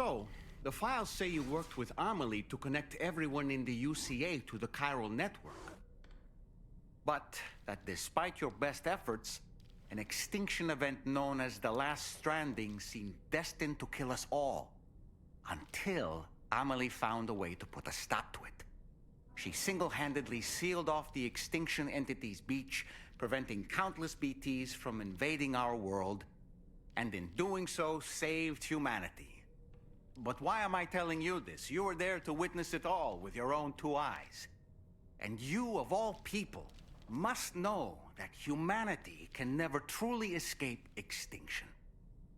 So, the files say you worked with Amelie to connect everyone in the UCA to the chiral network. But that despite your best efforts, an extinction event known as the Last Stranding seemed destined to kill us all. Until Amelie found a way to put a stop to it. She single-handedly sealed off the extinction entity's beach, preventing countless BTs from invading our world, and in doing so, saved humanity. But why am I telling you this? You were there to witness it all with your own two eyes. And you, of all people, must know that humanity can never truly escape extinction.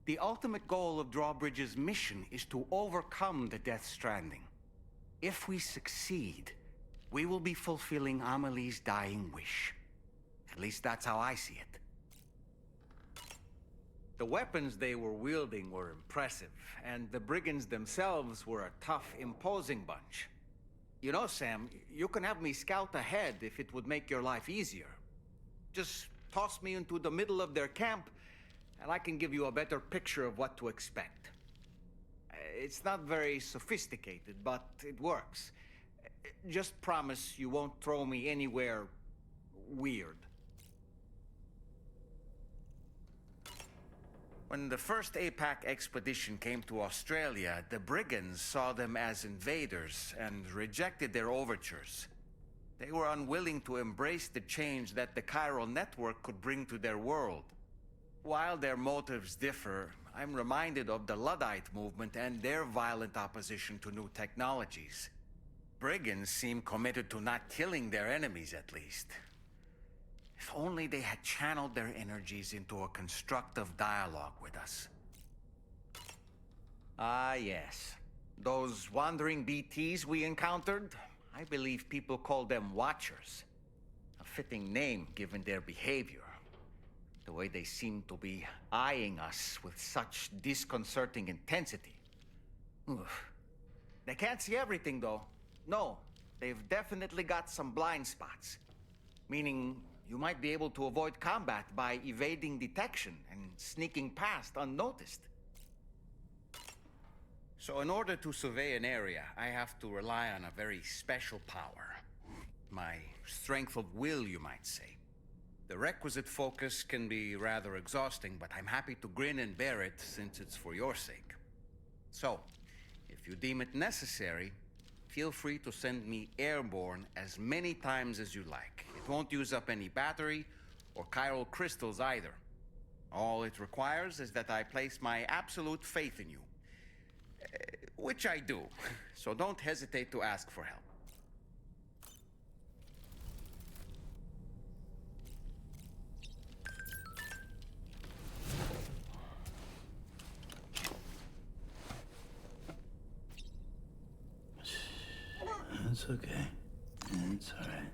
The ultimate goal of Drawbridge's mission is to overcome the Death Stranding. If we succeed, we will be fulfilling Amelie's dying wish. At least that's how I see it. The weapons they were wielding were impressive, and the brigands themselves were a tough, imposing bunch. You know, Sam, you can have me scout ahead if it would make your life easier. Just toss me into the middle of their camp, and I can give you a better picture of what to expect. It's not very sophisticated, but it works. Just promise you won't throw me anywhere weird. When the first APAC expedition came to Australia, the brigands saw them as invaders and rejected their overtures. They were unwilling to embrace the change that the chiral network could bring to their world. While their motives differ, I'm reminded of the Luddite movement and their violent opposition to new technologies. Brigands seem committed to not killing their enemies, at least. If only they had channeled their energies into a constructive dialogue with us. Ah, yes. Those wandering BTs we encountered, I believe people call them Watchers. A fitting name given their behavior. The way they seem to be eyeing us with such disconcerting intensity. Oof. They can't see everything, though. No, they've definitely got some blind spots. Meaning, you might be able to avoid combat by evading detection and sneaking past unnoticed. So in order to survey an area, I have to rely on a very special power. My strength of will, you might say. The requisite focus can be rather exhausting, but I'm happy to grin and bear it since it's for your sake. So, if you deem it necessary, feel free to send me airborne as many times as you like. It won't use up any battery or chiral crystals either. All it requires is that I place my absolute faith in you. Which I do, so don't hesitate to ask for help. It's okay. It's all right.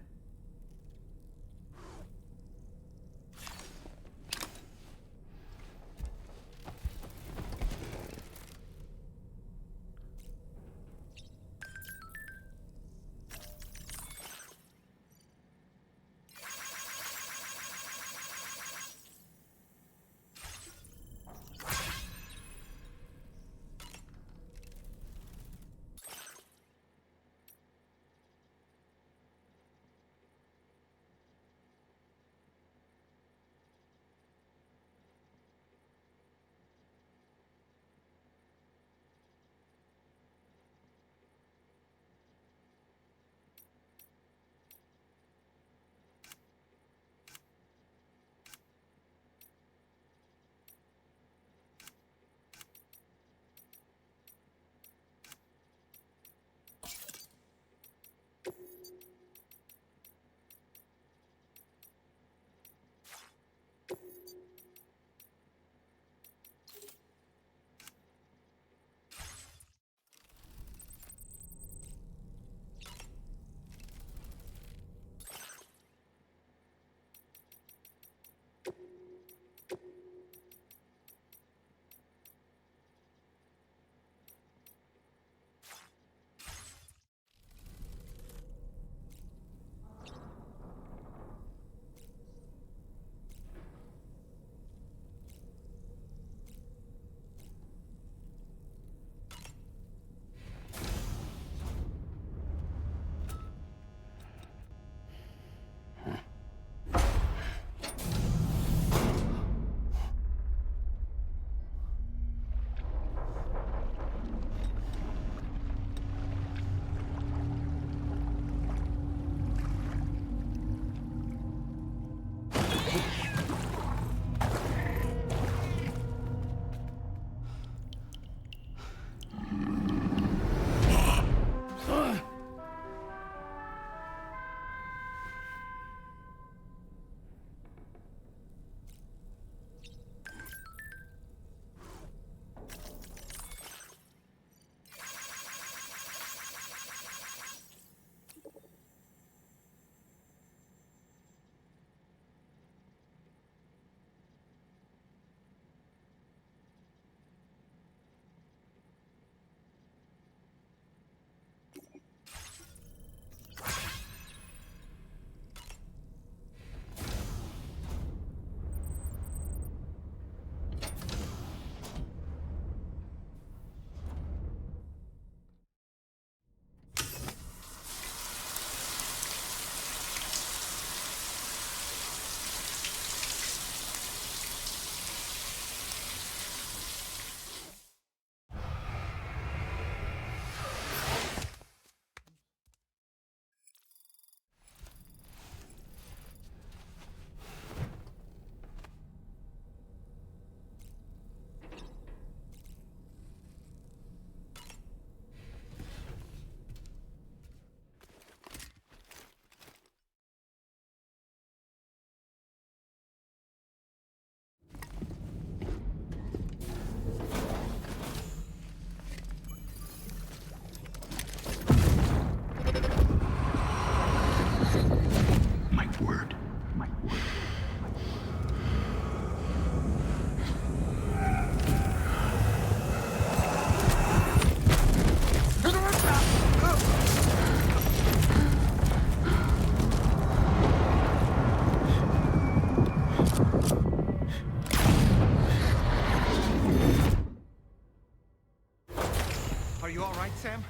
right, Sam?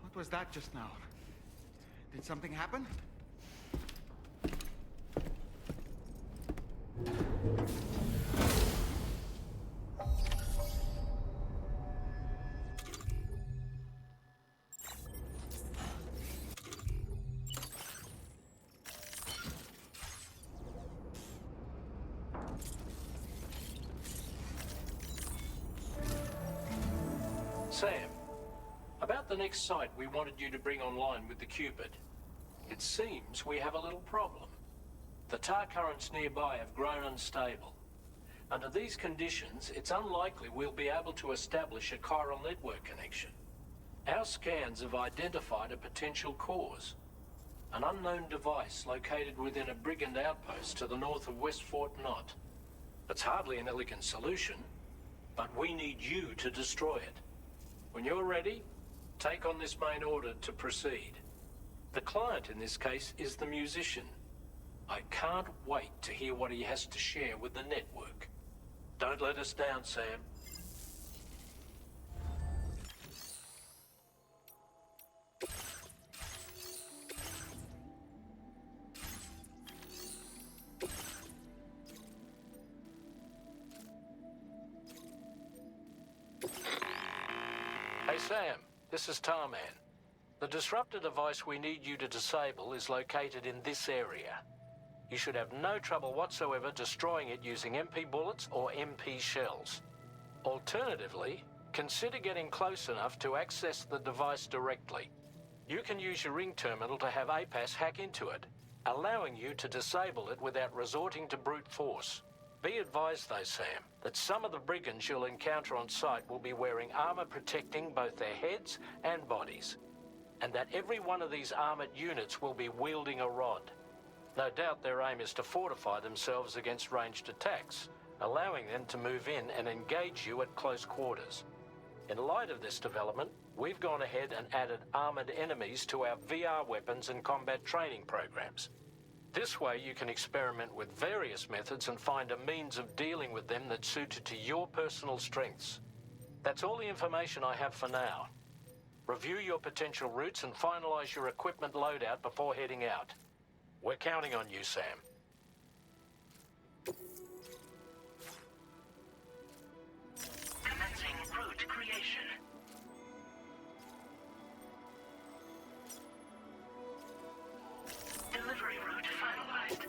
What was that just now? Did something happen? Sam, about the next site we wanted you to bring online with the Cupid. It seems we have a little problem. The tar currents nearby have grown unstable. Under these conditions, it's unlikely we'll be able to establish a chiral network connection. Our scans have identified a potential cause. An unknown device located within a brigand outpost to the north of West Fort Knott. It's hardly an elegant solution, but we need you to destroy it. When you're ready, take on this main order to proceed. The client in this case is the musician. I can't wait to hear what he has to share with the network. Don't let us down, Sam. Hey Sam, this is Tarman. The disruptor device we need you to disable is located in this area. You should have no trouble whatsoever destroying it using MP bullets or MP shells. Alternatively, consider getting close enough to access the device directly. You can use your ring terminal to have APAS hack into it, allowing you to disable it without resorting to brute force. Be advised though, Sam, that some of the brigands you'll encounter on site will be wearing armor protecting both their heads and bodies, and that every one of these armored units will be wielding a rod. No doubt their aim is to fortify themselves against ranged attacks, allowing them to move in and engage you at close quarters. In light of this development, we've gone ahead and added armored enemies to our VR weapons and combat training programs. This way you can experiment with various methods and find a means of dealing with them that's suited to your personal strengths. That's all the information I have for now. Review your potential routes and finalize your equipment loadout before heading out. We're counting on you, Sam. Commencing route creation. Delivery route finalized.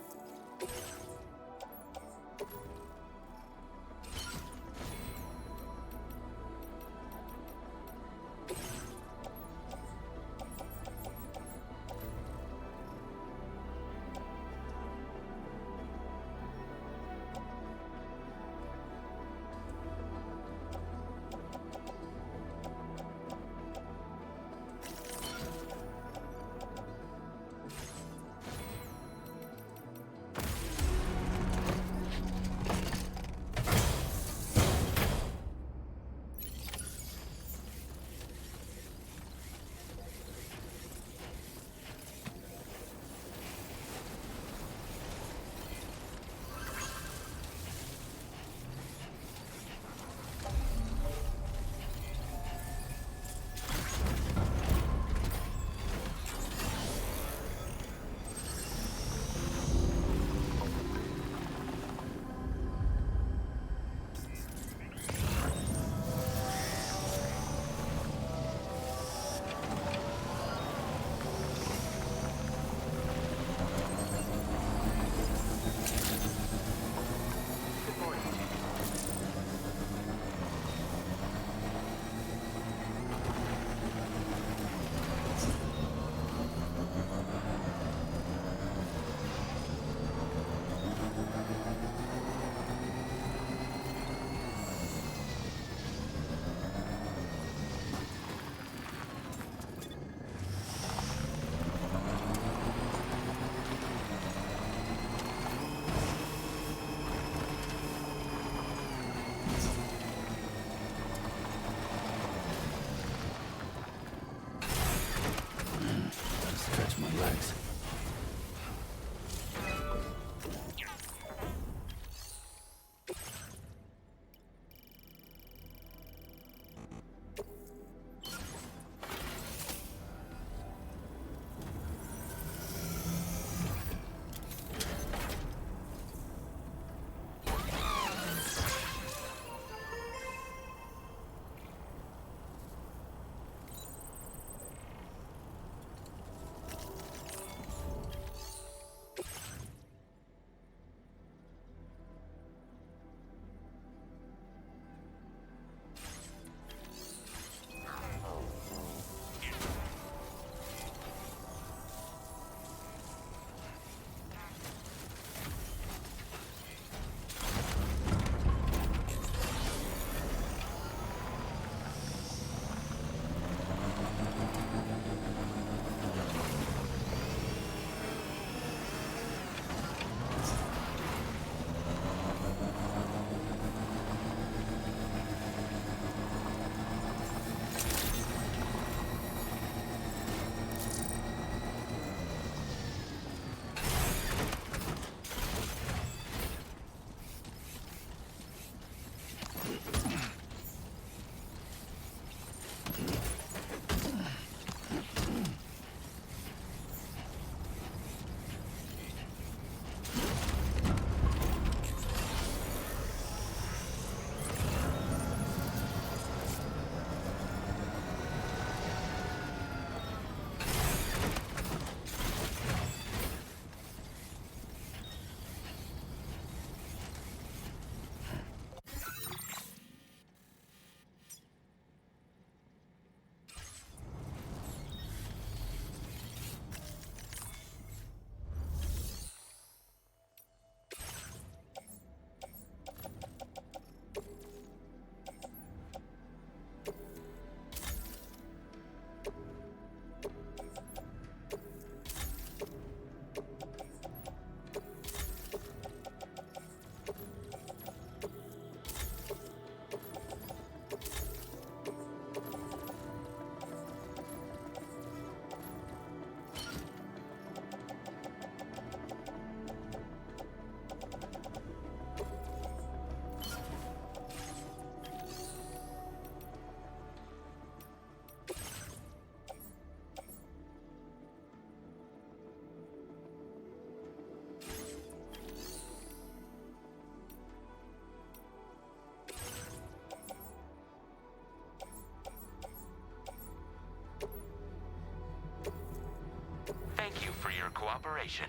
cooperation.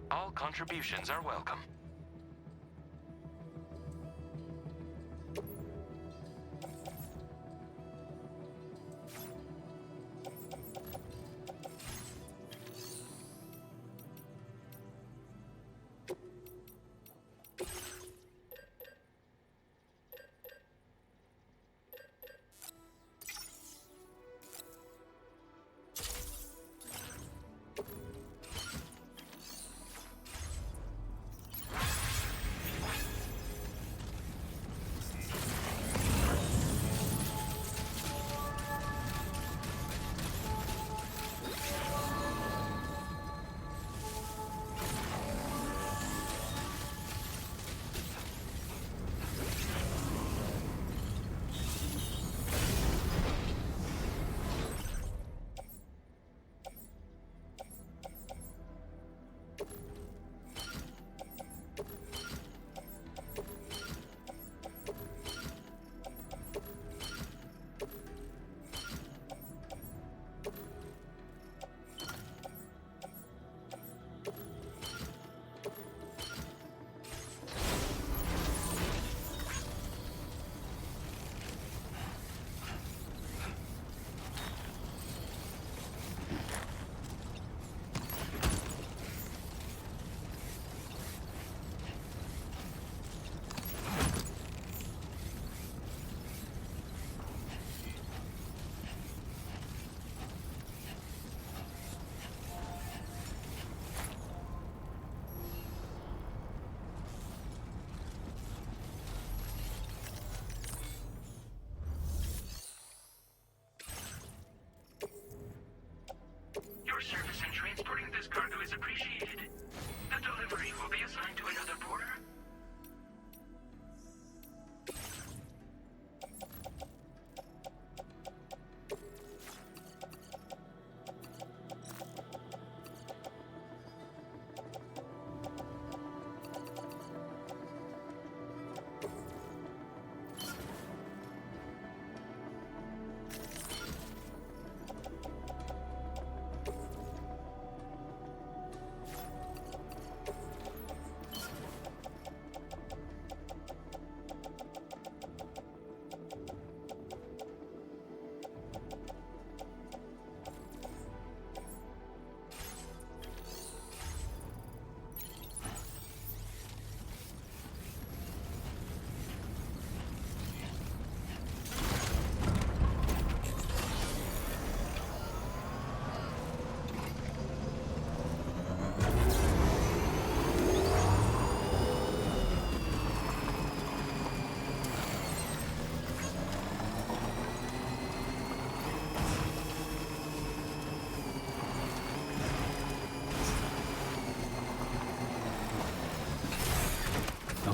All contributions are welcome. Your service in transporting this cargo is appreciated. The delivery will be assigned to another porter.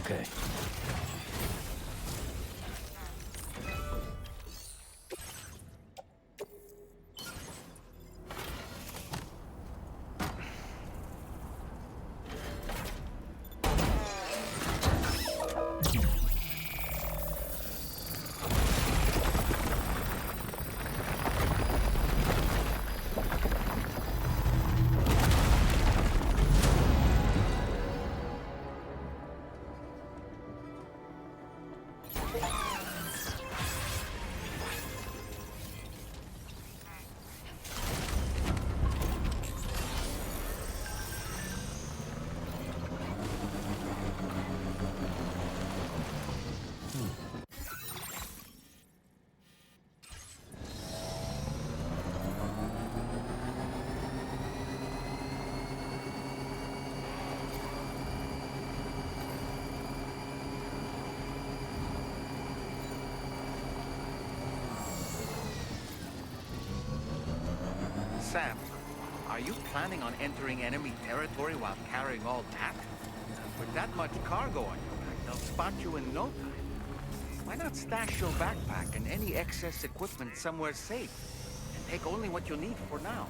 Okay. Sam, are you planning on entering enemy territory while carrying all that? With that much cargo on your back, they'll spot you in no time. Why not stash your backpack and any excess equipment somewhere safe? And take only what you need for now.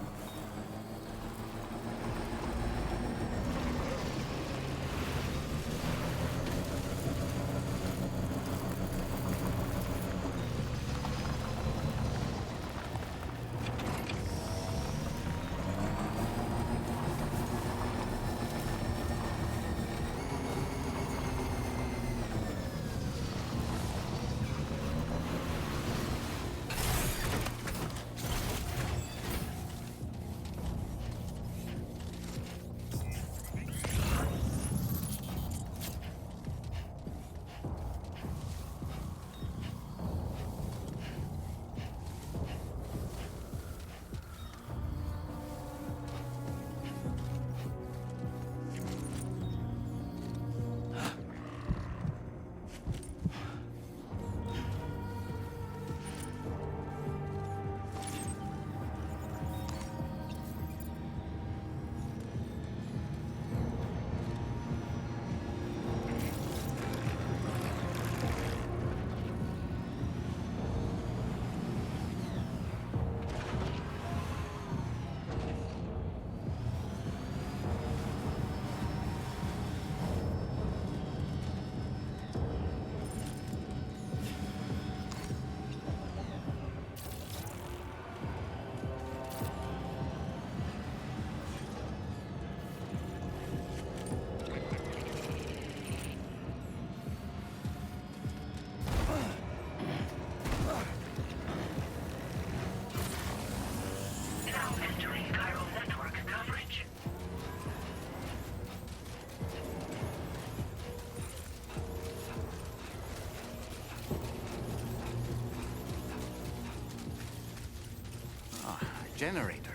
Generator.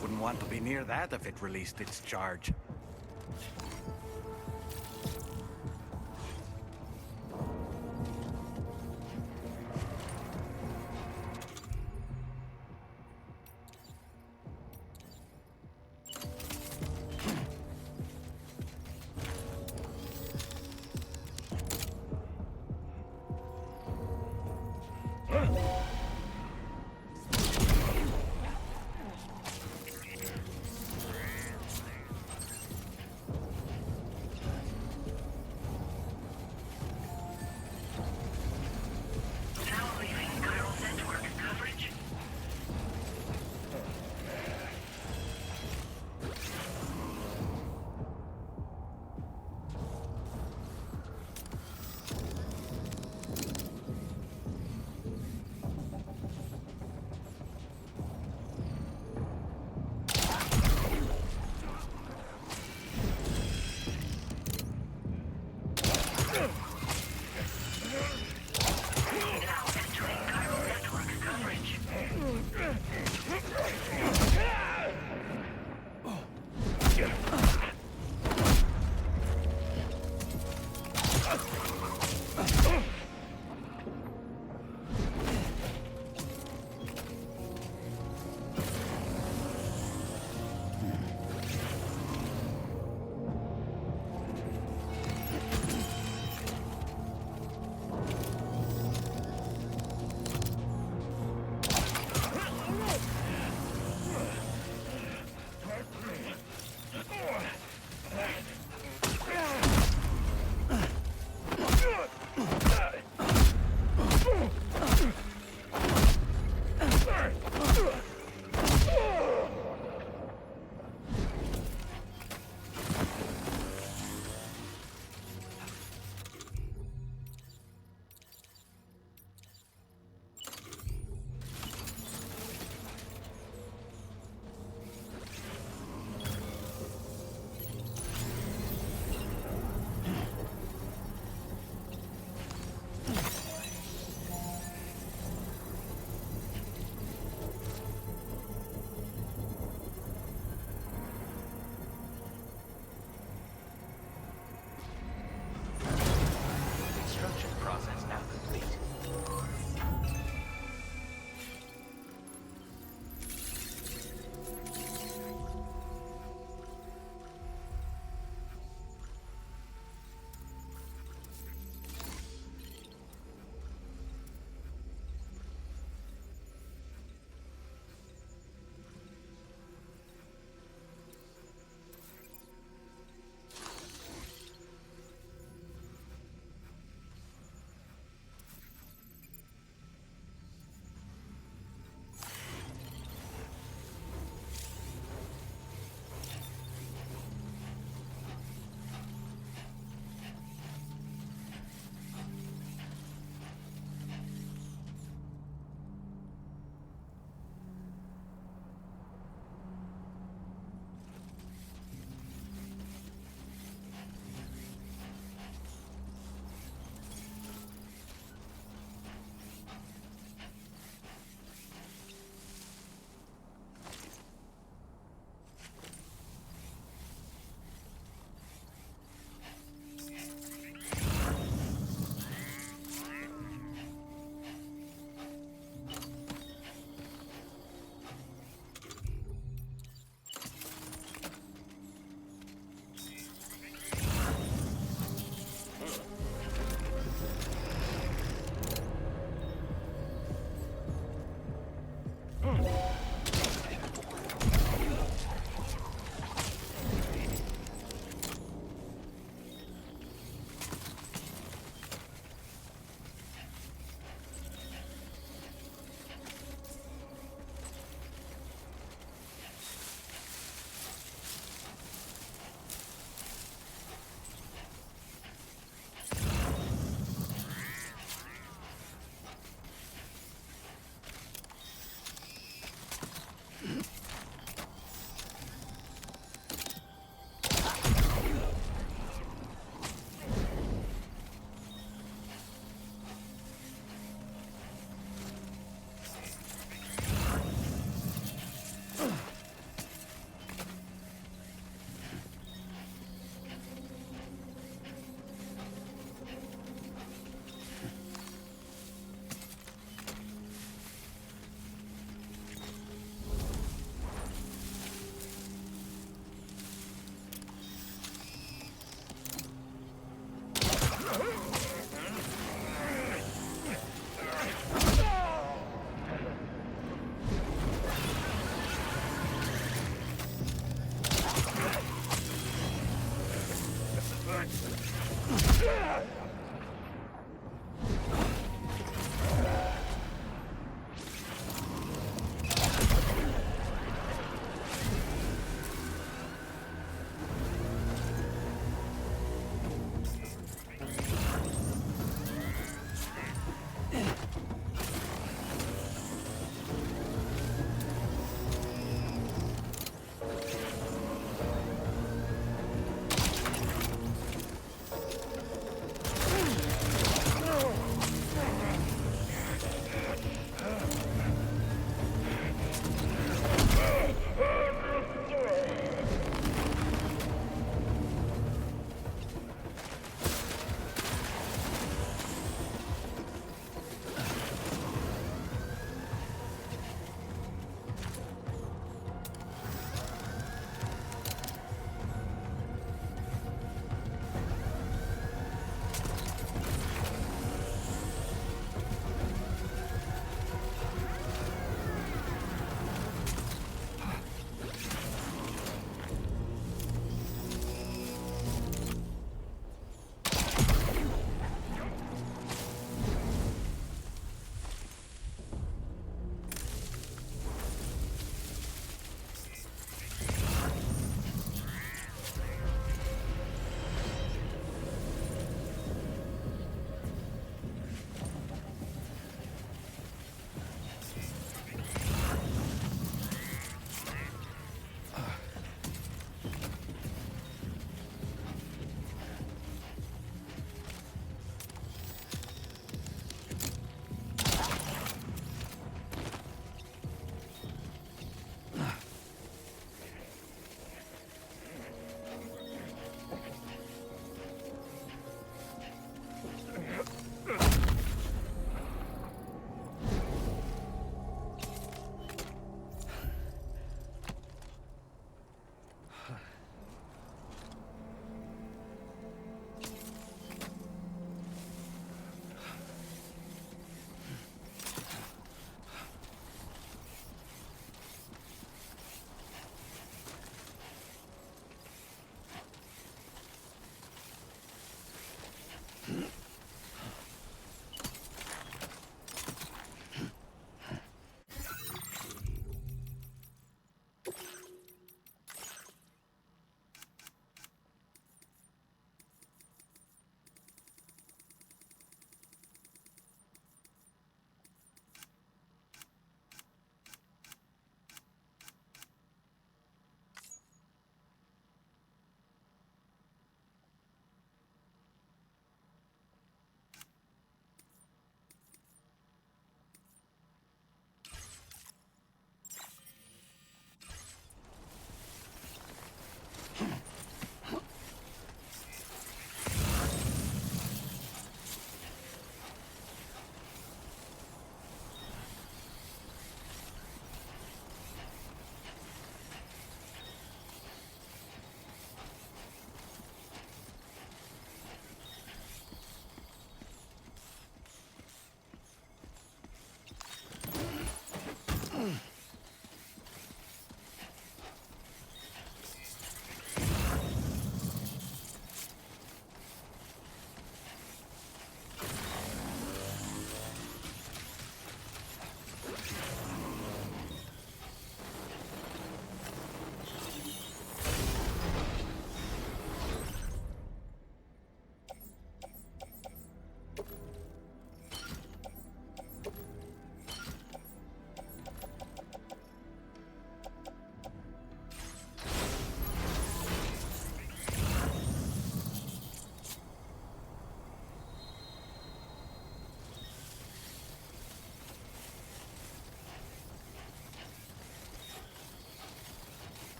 Wouldn't want to be near that if it released its charge. Now leaving chiral network coverage. Now entering chiral network coverage.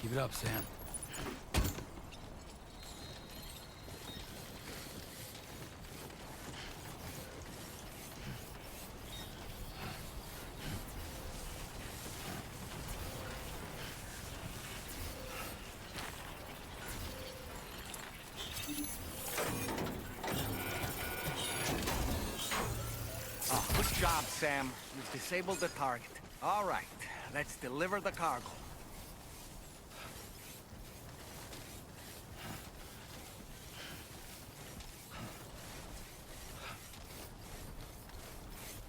Keep it up, Sam. Oh, good job, Sam. You've disabled the target. All right, let's deliver the cargo.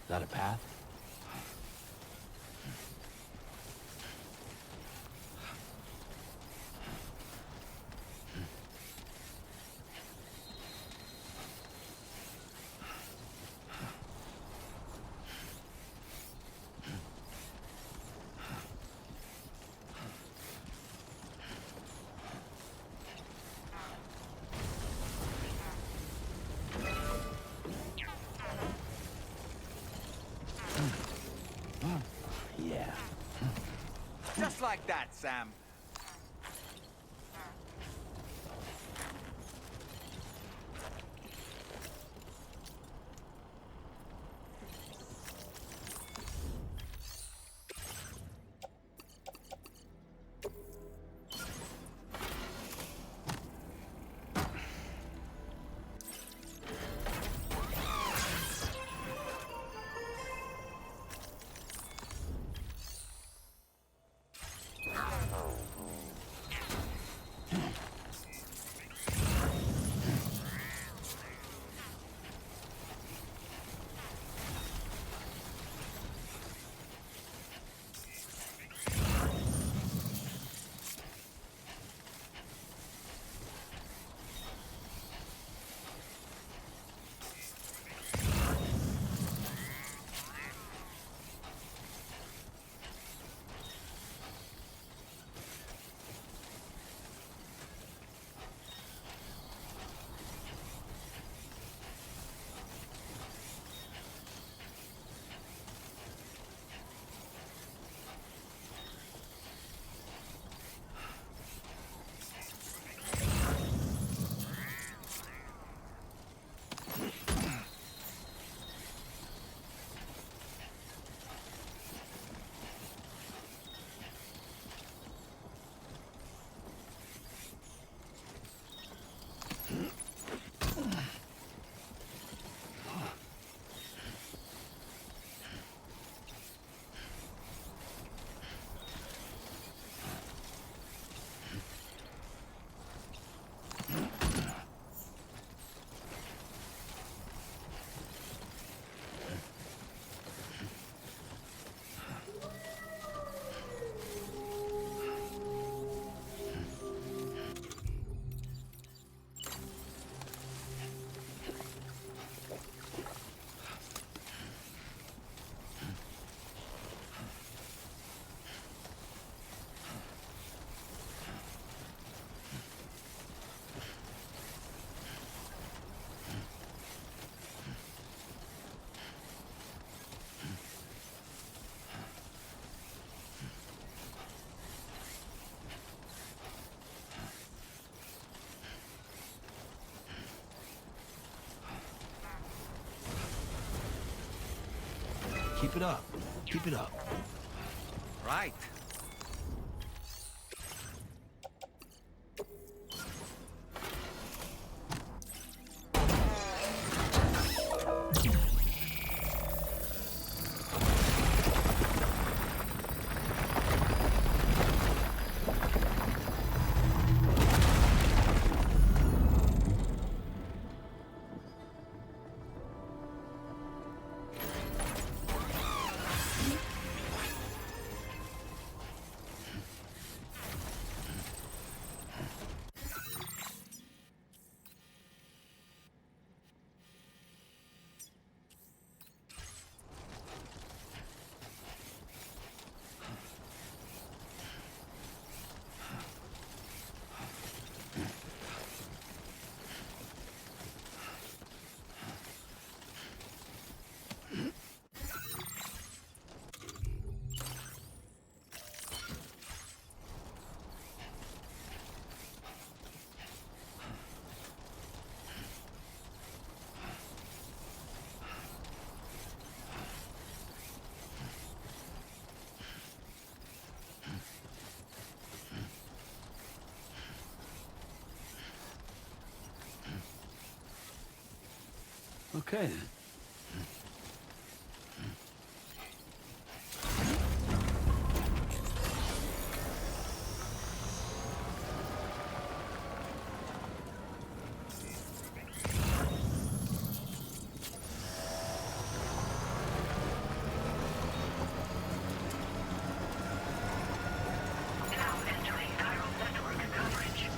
Is that a path? Yeah. Just like that, Sam. Keep it up. Keep it up. Right. Okay then. Now entering chiral network coverage.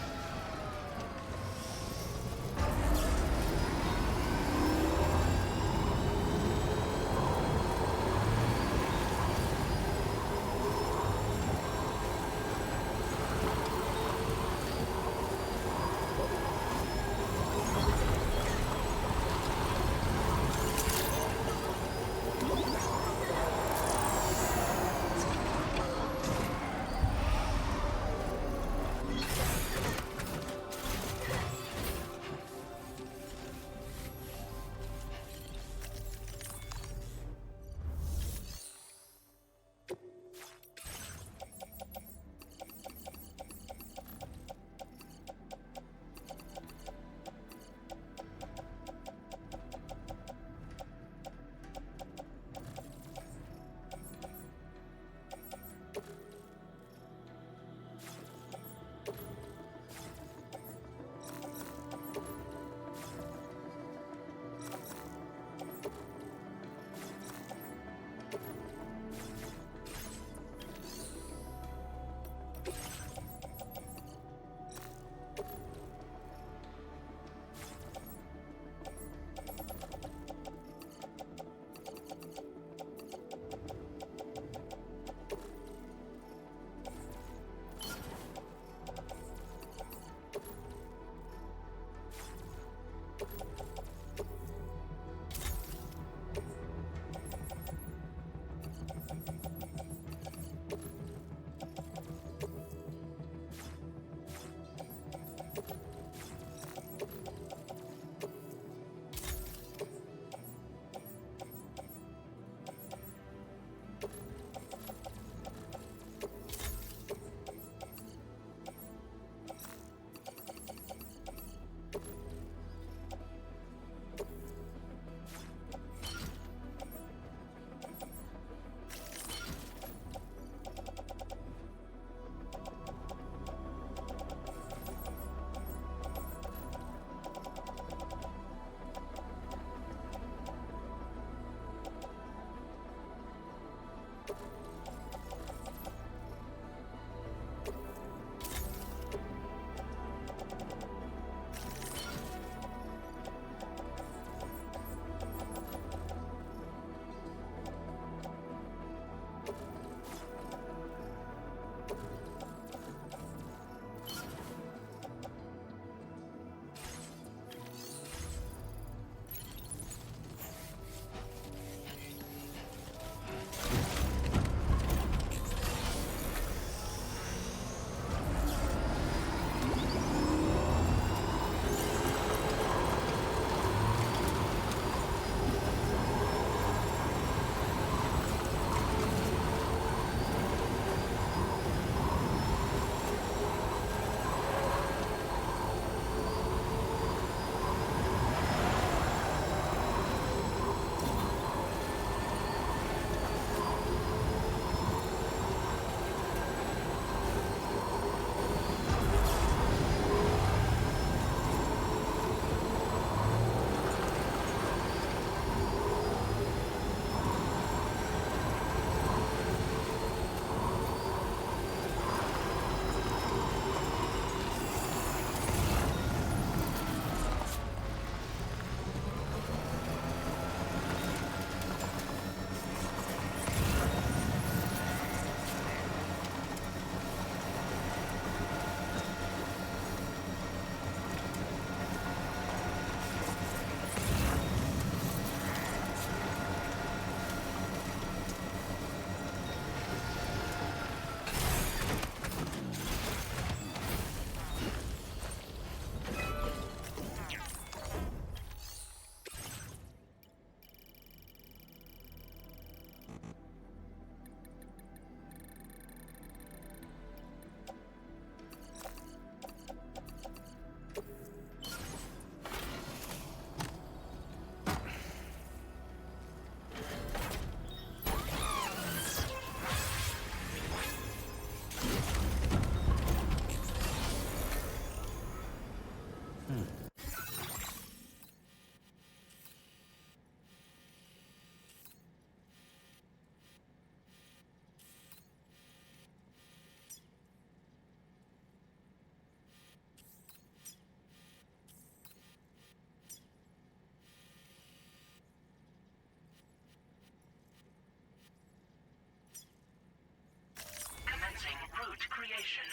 mission.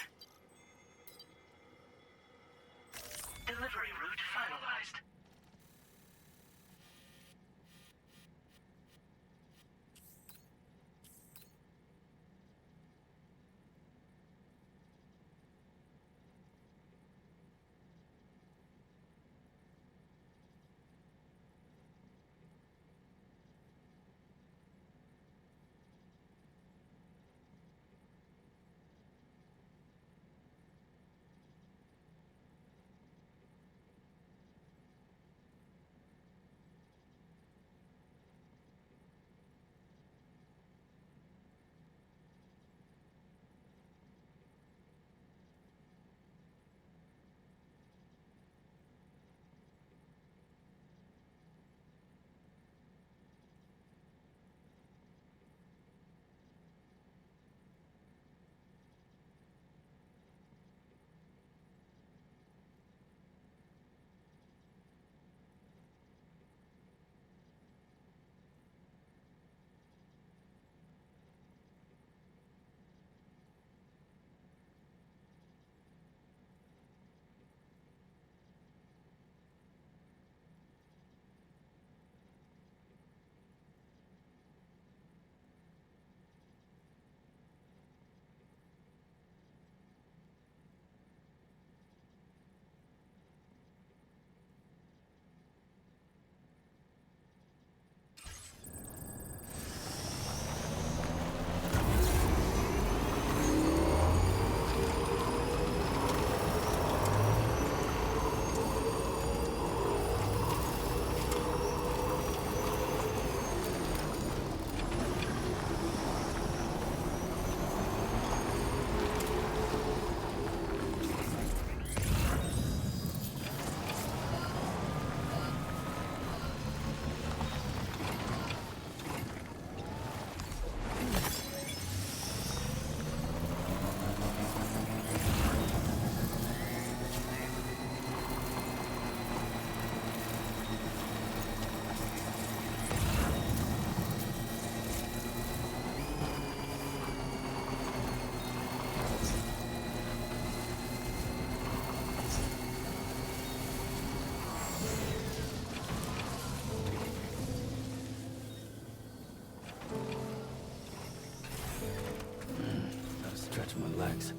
Delivery route finalized. Gotta stretch my legs.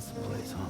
That's the place, huh?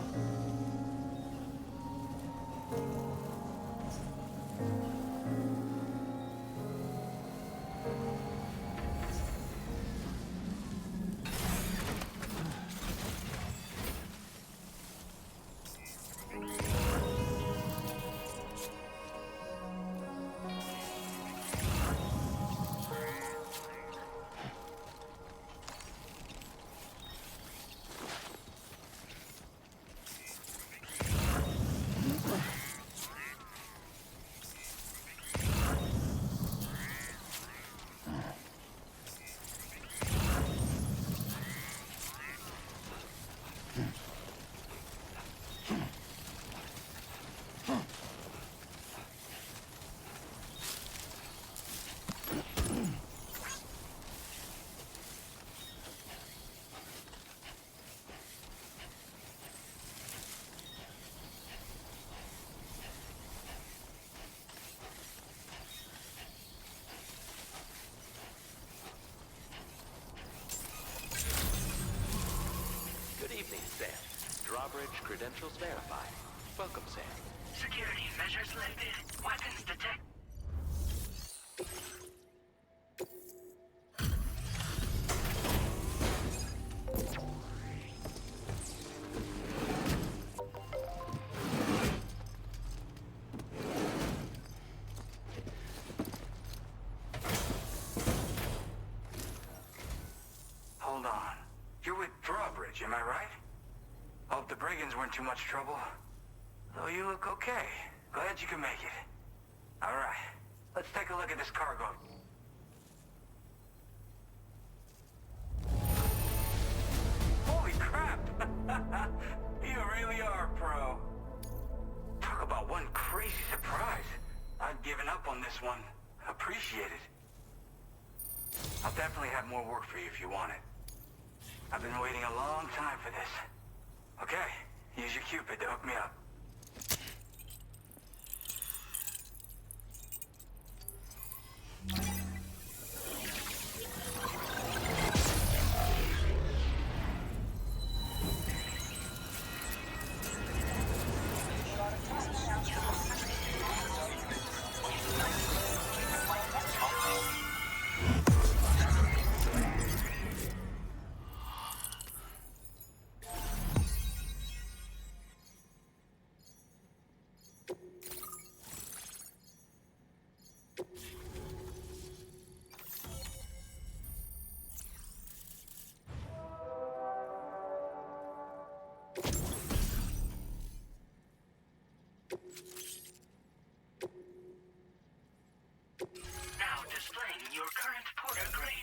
Good evening, Sam. Drawbridge credentials verified. Welcome, Sam. Security measures lifted. Weapons detected. Hold on. You're with Drawbridge, am I right? Hope the brigands weren't too much trouble. Though you look okay. Glad you can make it. All right. Let's take a look at this cargo. Holy crap! You really are a pro. Talk about one crazy surprise. I'd given up on this one. Appreciate it. I'll definitely have more work for you if you want it. I've been waiting a long time for this. Okay, use your Cupid to hook me up. Now displaying your current porter grade.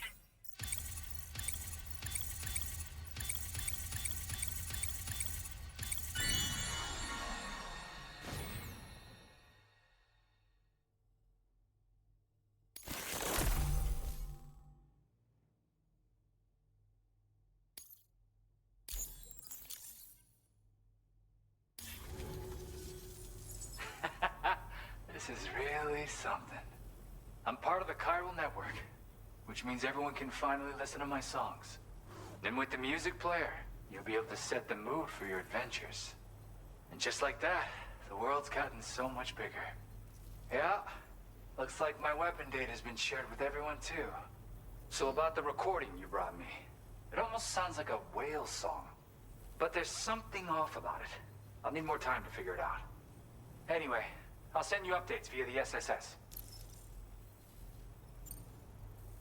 This is really something. I'm part of the chiral network, which means everyone can finally listen to my songs. Then with the music player, you'll be able to set the mood for your adventures. And just like that, the world's gotten so much bigger. Yeah, looks like my weapon data has been shared with everyone too. So about the recording you brought me, it almost sounds like a whale song. But there's something off about it. I'll need more time to figure it out. Anyway, I'll send you updates via the SSS.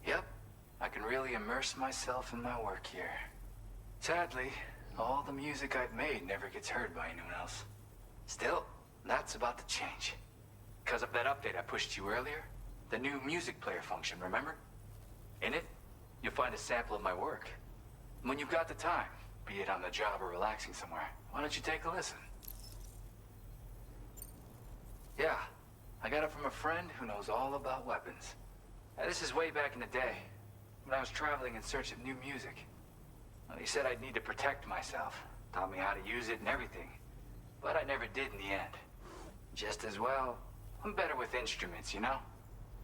Yep, I can really immerse myself in my work here. Sadly, all the music I've made never gets heard by anyone else. Still, that's about to change. Because of that update I pushed you earlier, the new music player function, remember? In it, you'll find a sample of my work. When you've got the time, be it on the job or relaxing somewhere, why don't you take a listen? Yeah, I got it from a friend who knows all about weapons. Now, this is way back in the day, when I was traveling in search of new music. Well, he said I'd need to protect myself, taught me how to use it and everything. But I never did in the end. Just as well, I'm better with instruments, you know?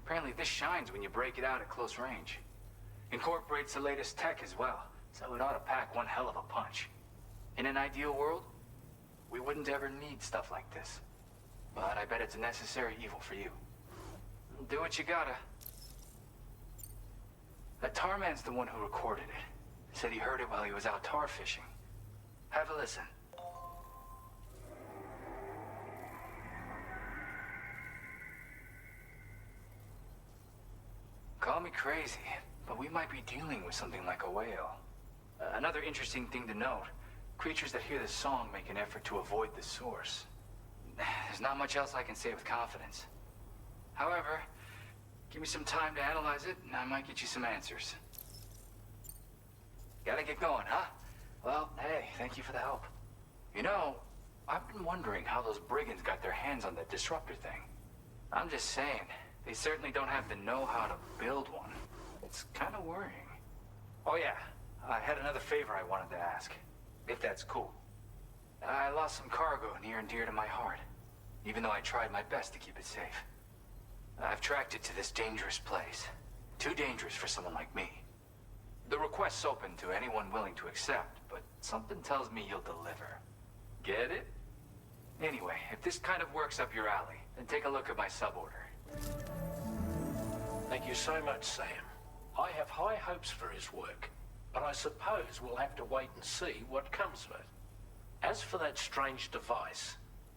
Apparently this shines when you break it out at close range. Incorporates the latest tech as well, so it ought to pack one hell of a punch. In an ideal world, we wouldn't ever need stuff like this. But I bet it's a necessary evil for you. Do what you gotta. That tar man's the one who recorded it. Said he heard it while he was out tar fishing. Have a listen. Call me crazy, but we might be dealing with something like a whale. Another interesting thing to note, creatures that hear this song make an effort to avoid the source. There's not much else I can say with confidence. However, give me some time to analyze it, and I might get you some answers. Gotta get going, huh? Well, hey, thank you for the help. You know, I've been wondering how those brigands got their hands on that disruptor thing. I'm just saying, they certainly don't have the know-how to build one. It's kind of worrying. Oh yeah, I had another favor I wanted to ask, if that's cool. I lost some cargo near and dear to my heart, even though I tried my best to keep it safe. I've tracked it to this dangerous place. Too dangerous for someone like me. The request's open to anyone willing to accept, but something tells me you'll deliver. Get it? Anyway, if this kind of works up your alley, then take a look at my suborder. Thank you so much, Sam. I have high hopes for his work, but I suppose we'll have to wait and see what comes of it. As for that strange device,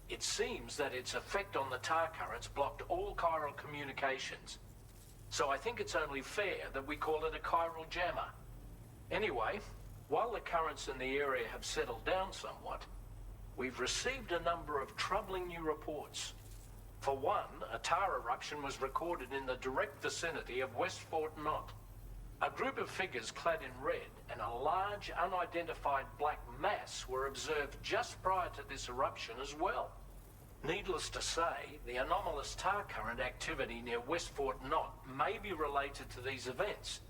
it seems that its effect on the tar currents blocked all chiral communications. So I think it's only fair that we call it a chiral jammer. Anyway, while the currents in the area have settled down somewhat, we've received a number of troubling new reports. For one, a tar eruption was recorded in the direct vicinity of West Fort Knot. A group of figures clad in red and a large unidentified black mass were observed just prior to this eruption as well. Needless to say, the anomalous tar current activity near West Fort Knot may be related to these events,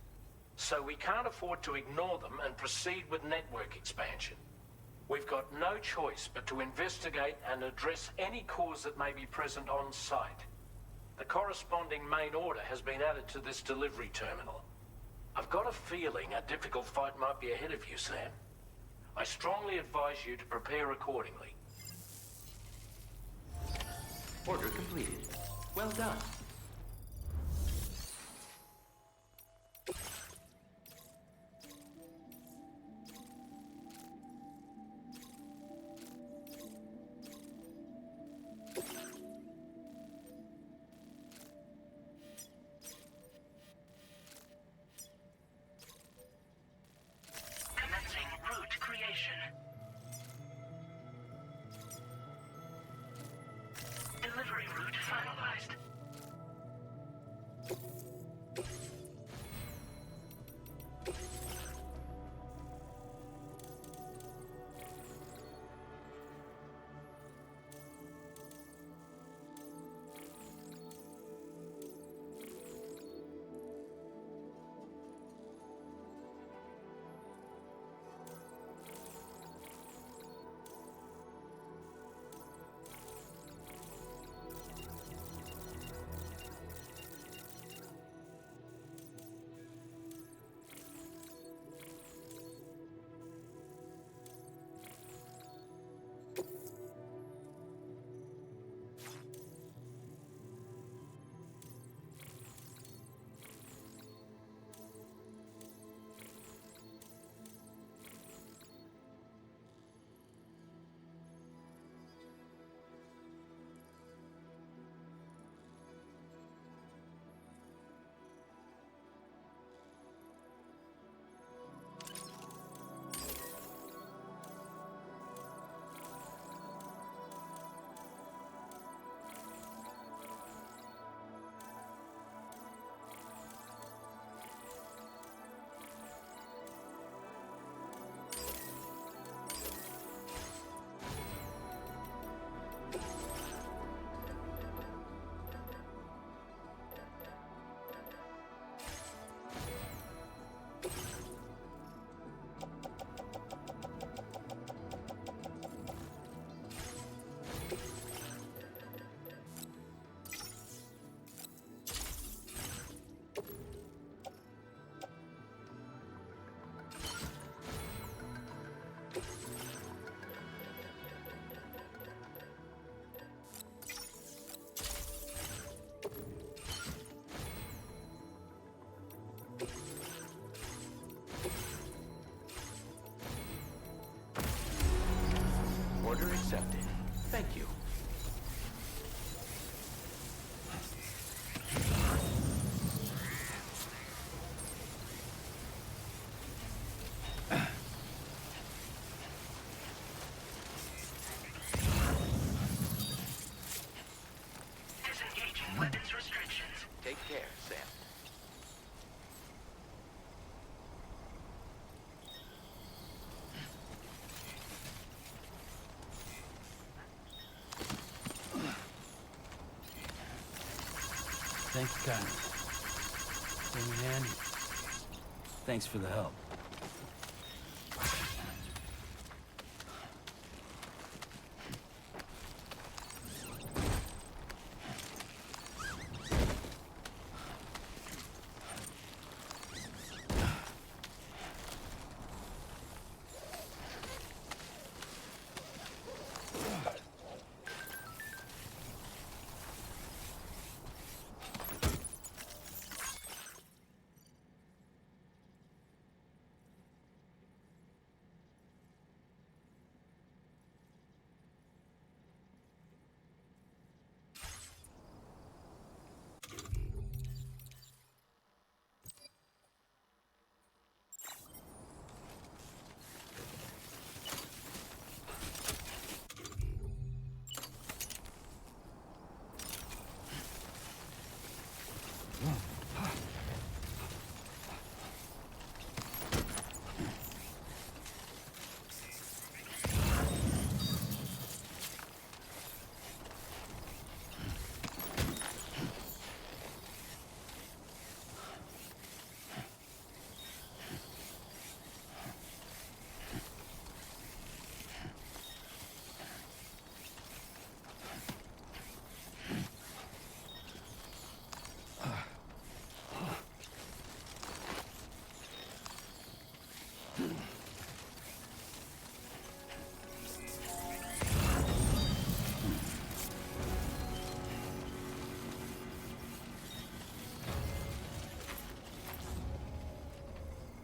so we can't afford to ignore them and proceed with network expansion. We've got no choice but to investigate and address any cause that may be present on site. The corresponding main order has been added to this delivery terminal. I've got a feeling a difficult fight might be ahead of you, Sam. I strongly advise you to prepare accordingly. Order completed. Well done. Commencing route creation. Delivery route finalized. Order accepted. Thank you. Disengaging weapons restrictions. Take care, Sam. Thank you, Connor. Came in handy. Thanks for the help.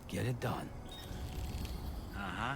Get it done. Uh-huh.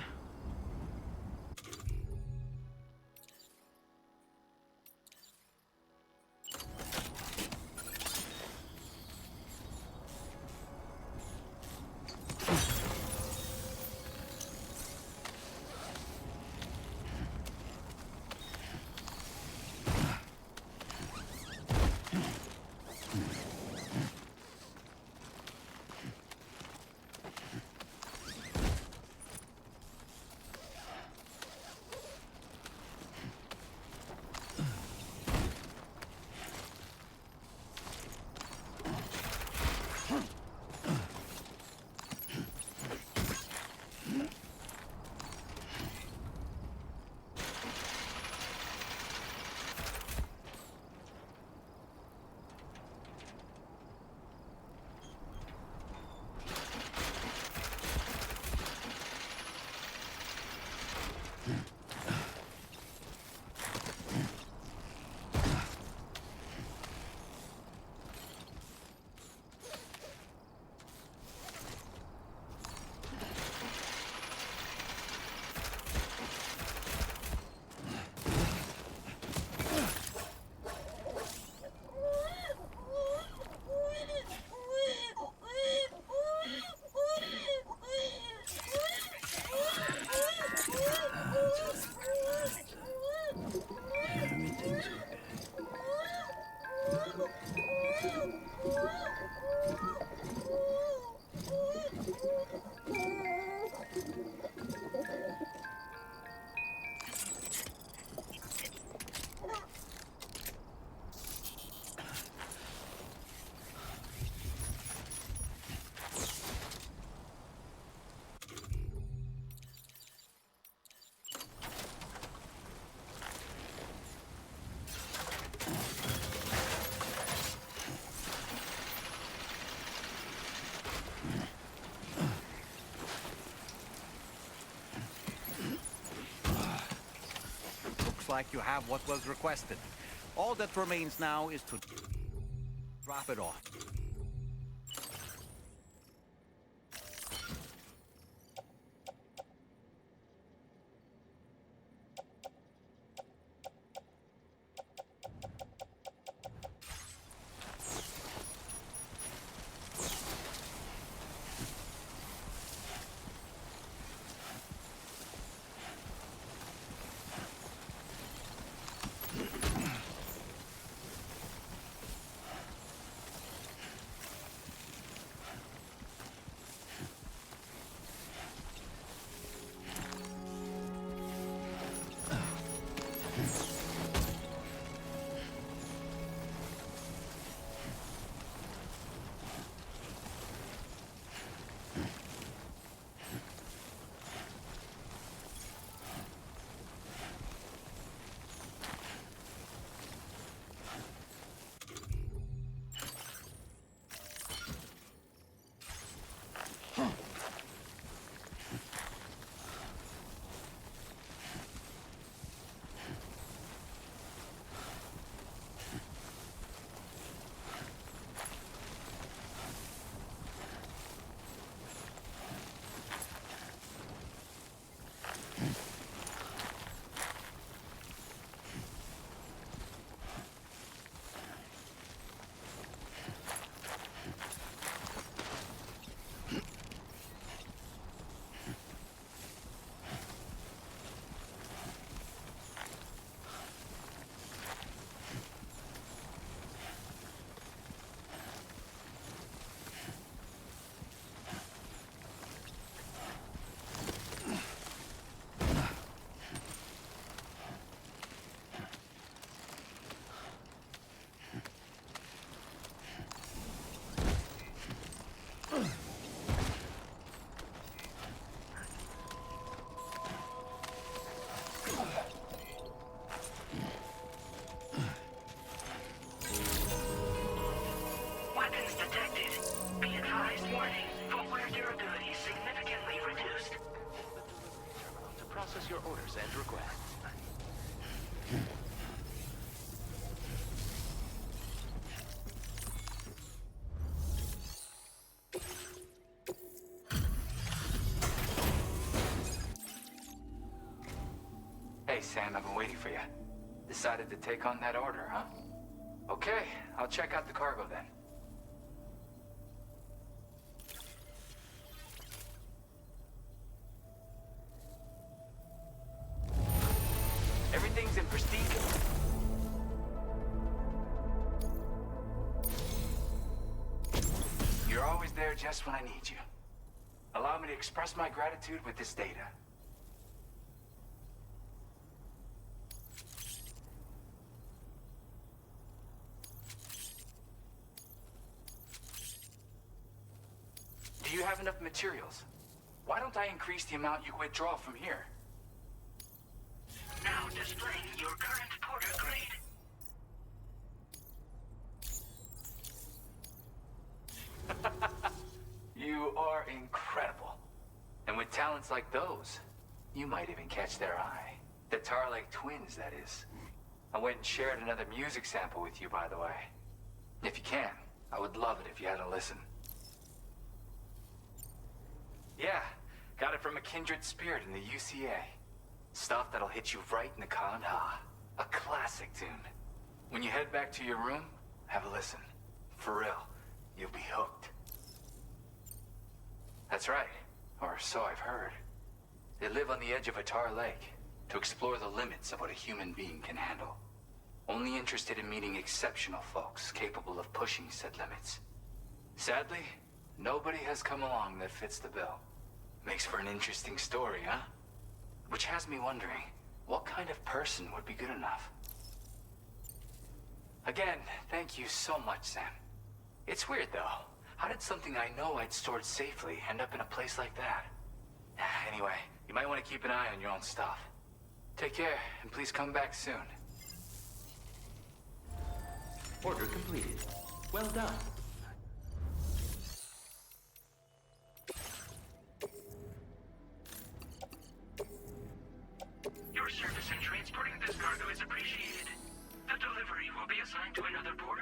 Everything's okay. Looks like you have what was requested. All that remains now is to drop it off. Discuss your orders and requests. Hey, Sam, I've been waiting for you. Decided to take on that order, huh? Okay, I'll check out the cargo then. Everything's in pristine. You're always there just when I need you. Allow me to express my gratitude with this data. Do you have enough materials? Why don't I increase the amount you withdraw from here? Now displaying your current porter grade. You are incredible. And with talents like those, you might even catch their eye. The Tar Lake twins, that is. I went and shared another music sample with you, by the way. If you can, I would love it if you had a listen. Yeah, got it from a kindred spirit in the UCA. Stuff that'll hit you right in the Kandha. A classic tune. When you head back to your room, have a listen. For real, you'll be hooked. That's right, or so I've heard. They live on the edge of a tar lake to explore the limits of what a human being can handle. Only interested in meeting exceptional folks capable of pushing said limits. Sadly, nobody has come along that fits the bill. Makes for an interesting story, huh? Which has me wondering, what kind of person would be good enough? Again, thank you so much, Sam. It's weird, though. How did something I know I'd stored safely end up in a place like that? Anyway, you might want to keep an eye on your own stuff. Take care, and please come back soon. Order completed. Well done. Your service in transporting this cargo is appreciated. The delivery will be assigned to another porter.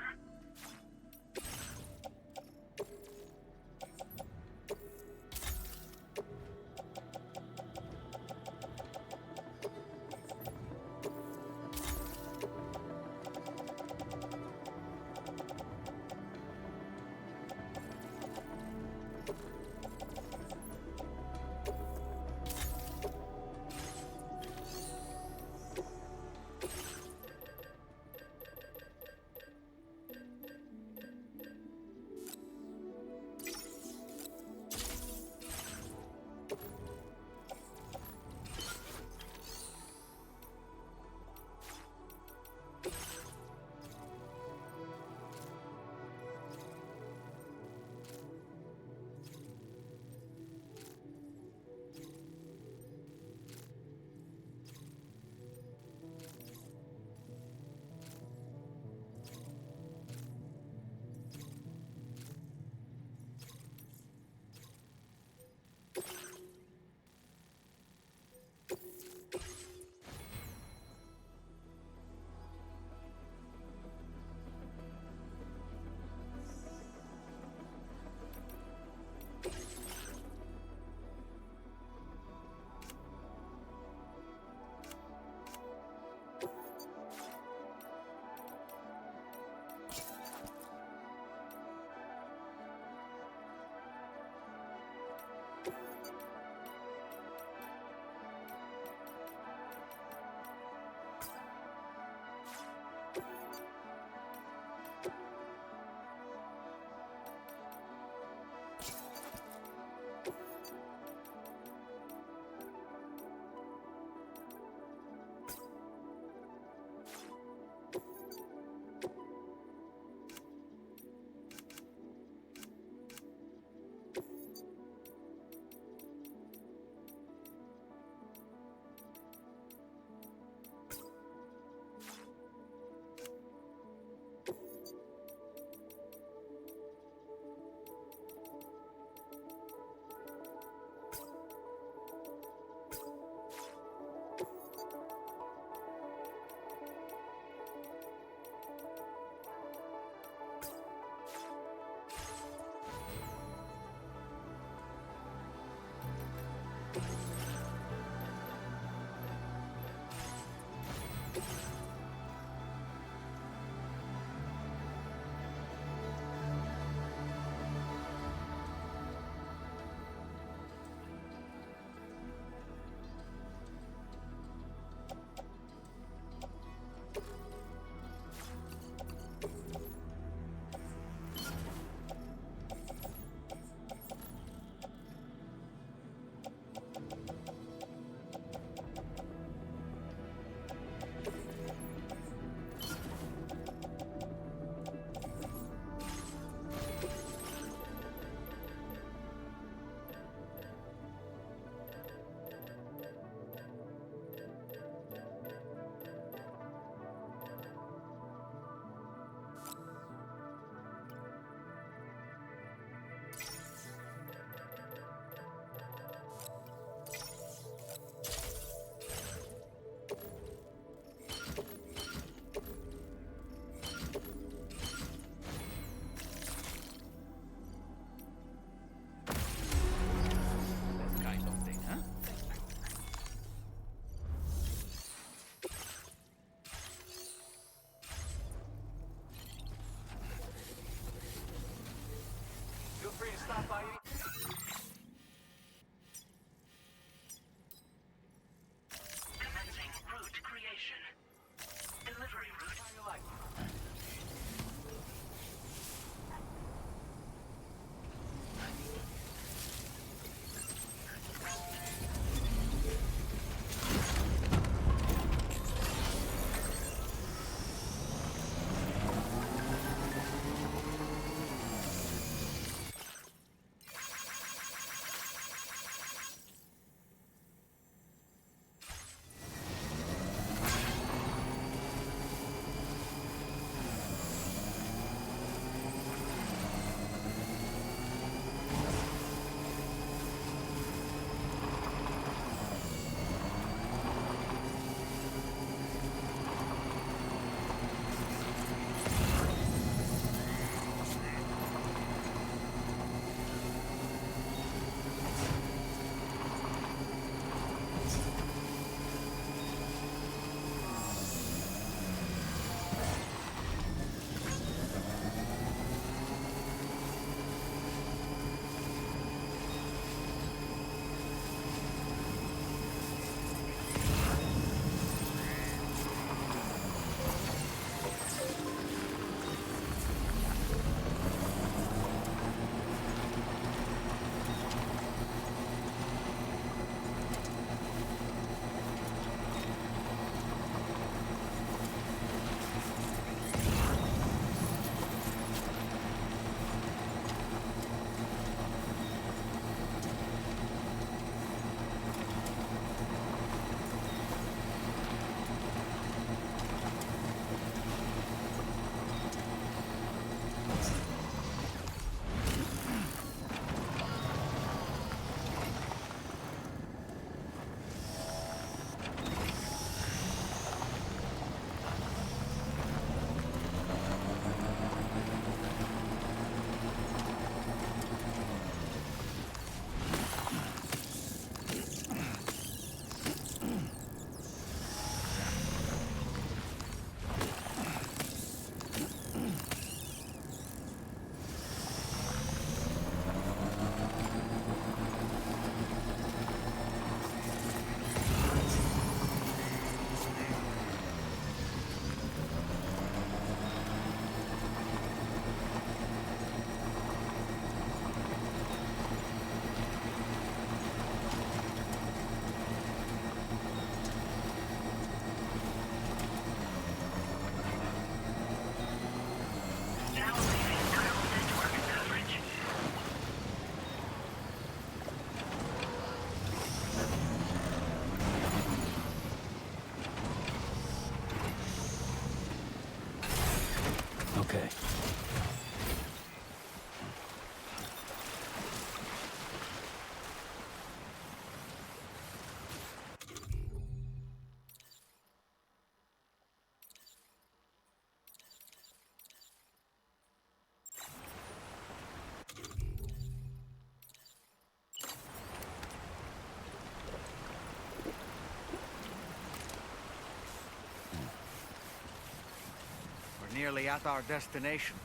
nearly at our destination.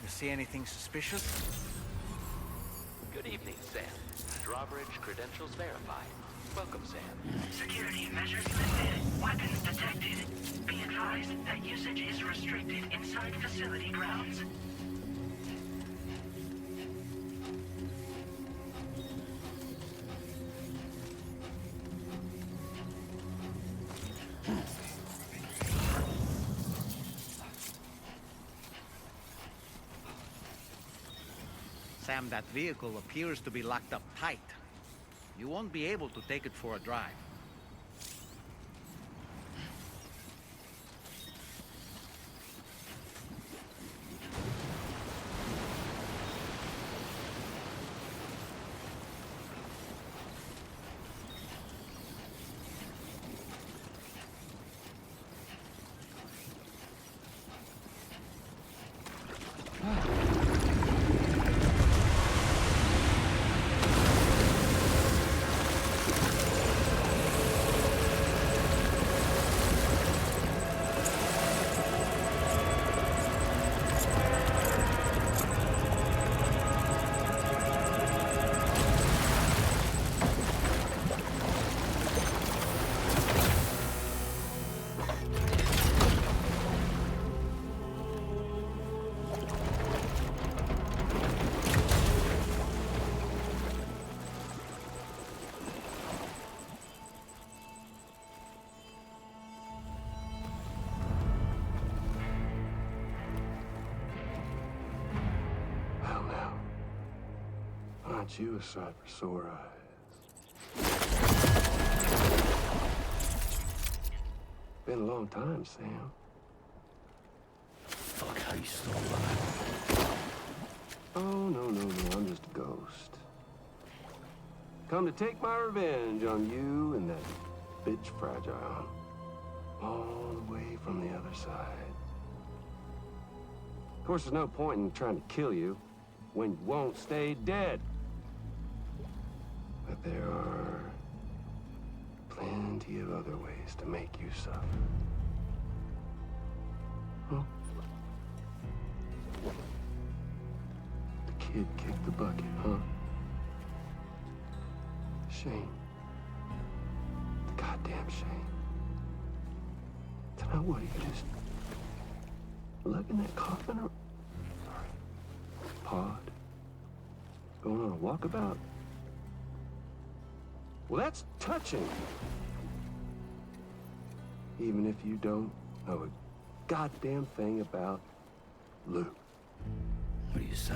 You see anything suspicious? Good evening, Sam. Drawbridge credentials verified. Welcome, Sam. Security measures lifted. Weapons detected. Be advised that usage is restricted inside facility grounds. Sam, that vehicle appears to be locked up tight. You won't be able to take it for a drive. Aren't you a sight for sore eyes? Been a long time, Sam. Fuck, how you still alive? Oh, no, I'm just a ghost. Come to take my revenge on you and that bitch Fragile. All the way from the other side. Of course, there's no point in trying to kill you when you won't stay dead. But there are plenty of other ways to make you suffer. Huh? The kid kicked the bucket, huh? Shame. Goddamn shame. Then what, you just lugging that coffin or pod? Going on a walkabout? Well, that's touching. Even if you don't know a goddamn thing about Lou. What do you say?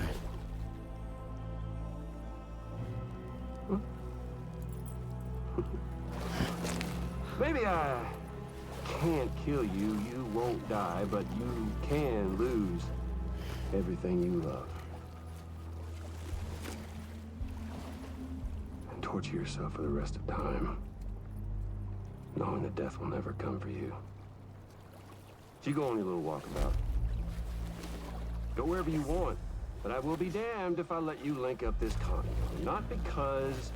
Huh? Maybe I can't kill you, you won't die, but you can lose everything you love. And torture yourself for the rest of time, knowing that death will never come for you. So you go on your little walkabout. Go wherever you want, but I will be damned if I let you link up this condo. Not because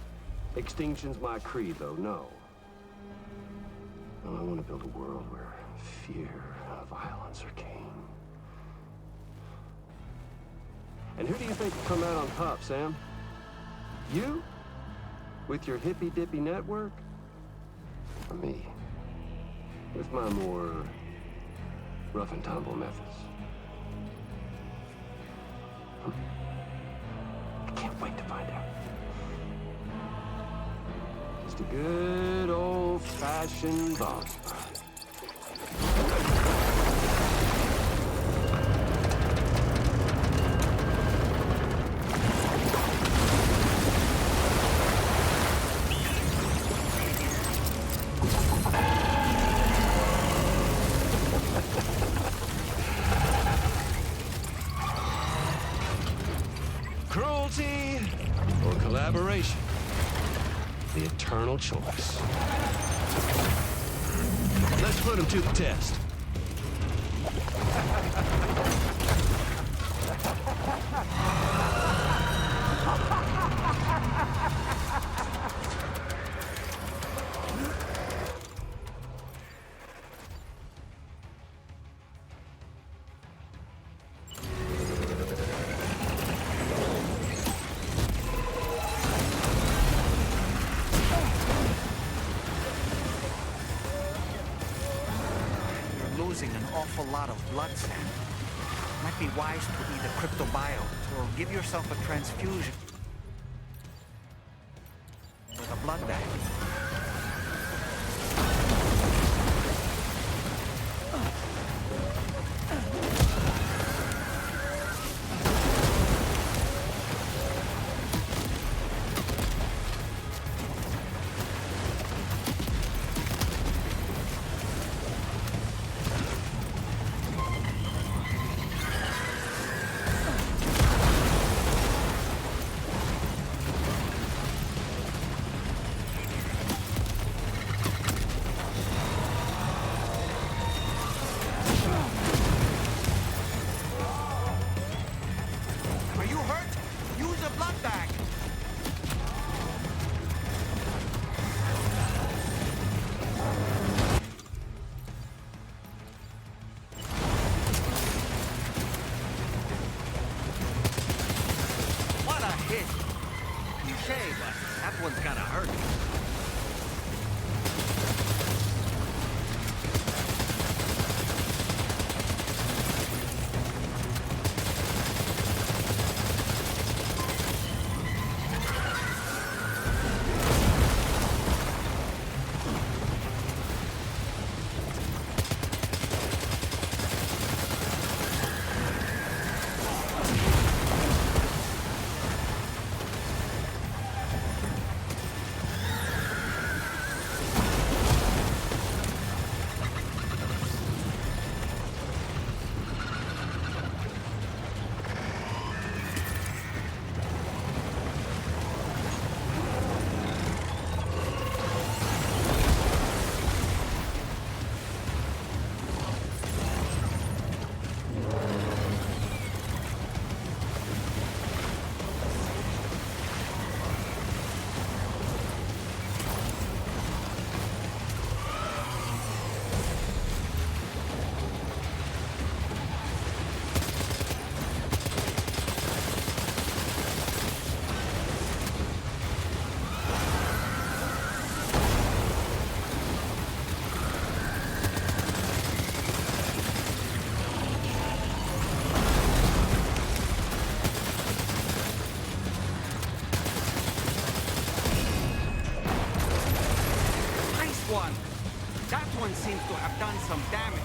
extinction's my creed, though, no. No, I want to build a world where fear and violence are king. And who do you think will come out on top, Sam? You? With your hippy-dippy network? Or me? With my more rough and tumble methods? I can't wait to find out. Just a good old-fashioned boss fight. Cruelty or collaboration? The eternal choice. Let's put him to the test. losing an awful lot of blood, Sam. Might be wise to either cryptobiote or give yourself a transfusion with a blood bag. Seems to have done some damage.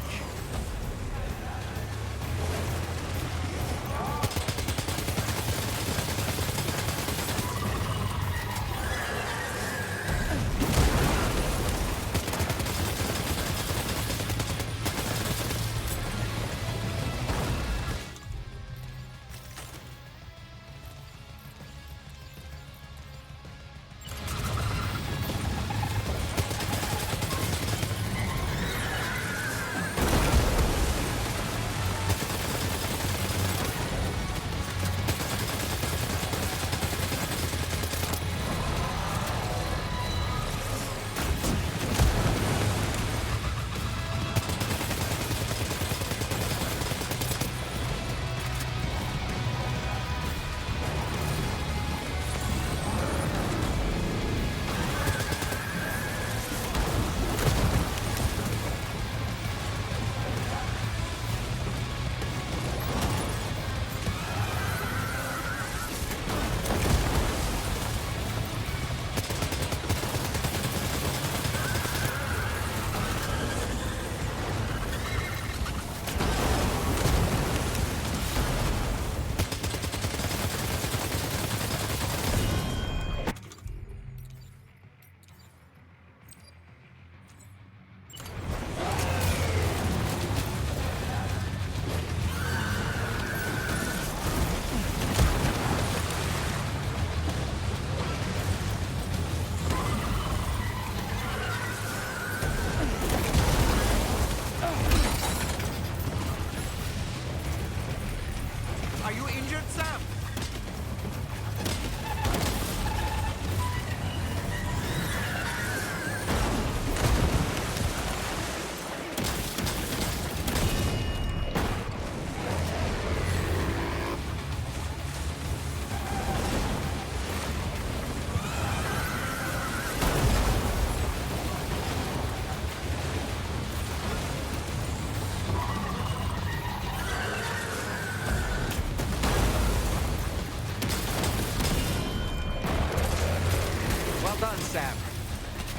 Sam.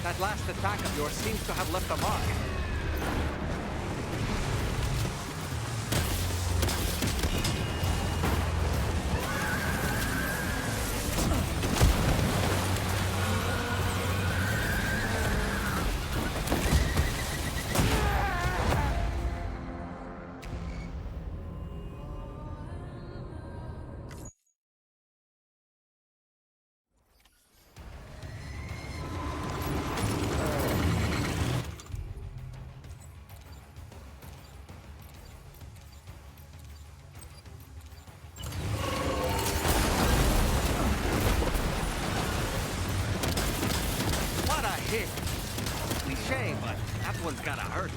That last attack of yours seems to have left a mark. Hit. Cliche, but that one's gotta hurt.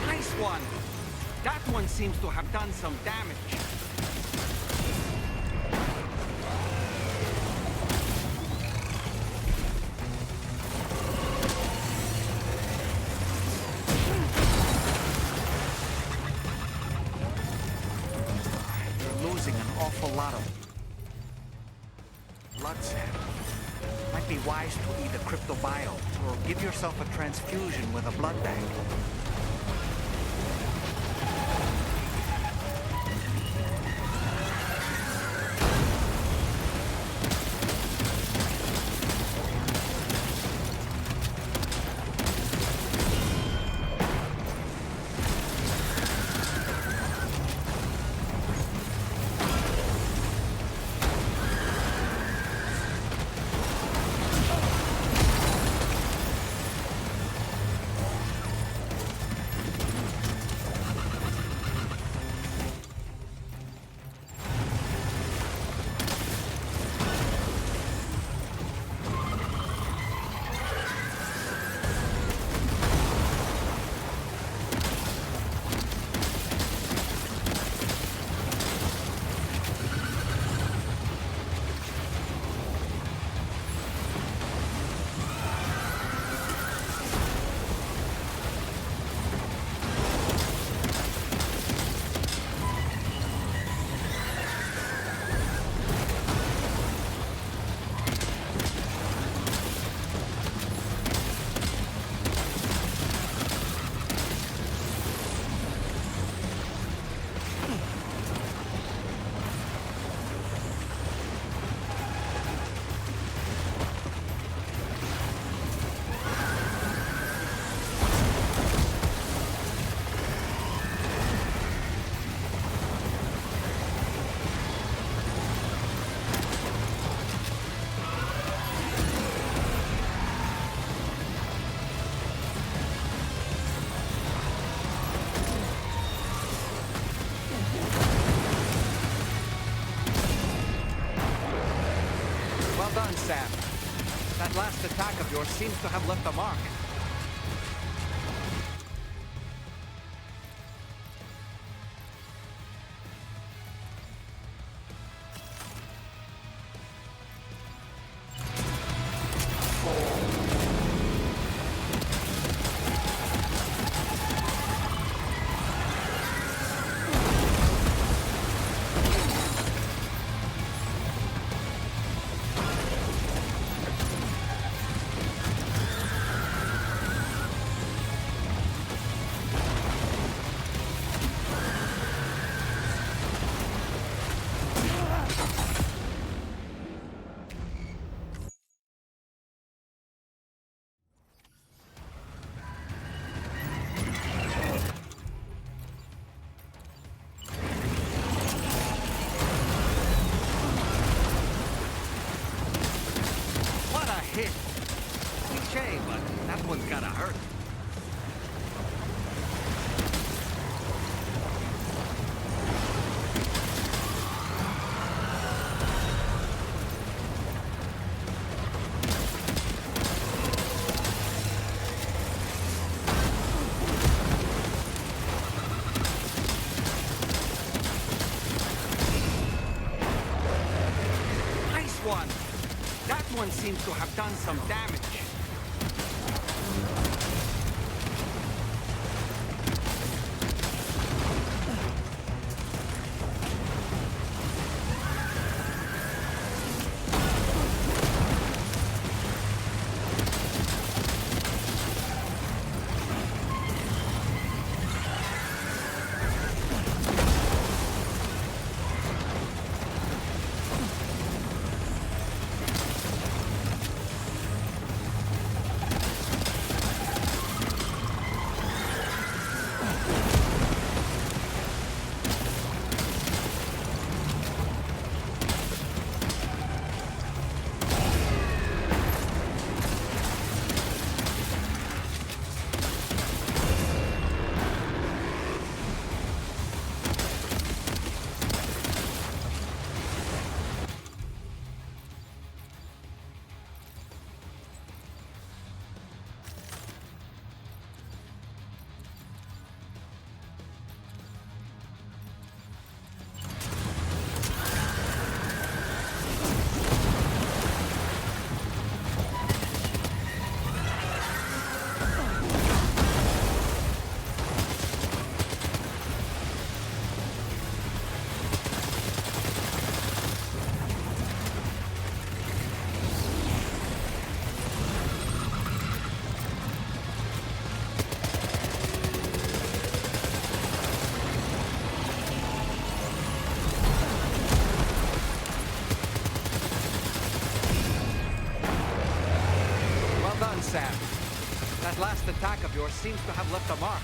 Nice one. That one seems to have done some damage. An awful lot of blood cell. Might be wise to eat a cryptobio or give yourself a transfusion with a blood bank. Well done, Sam. That last attack of yours seems to have left a mark. seems to have done some damage. Sam. That last attack of yours seems to have left a mark.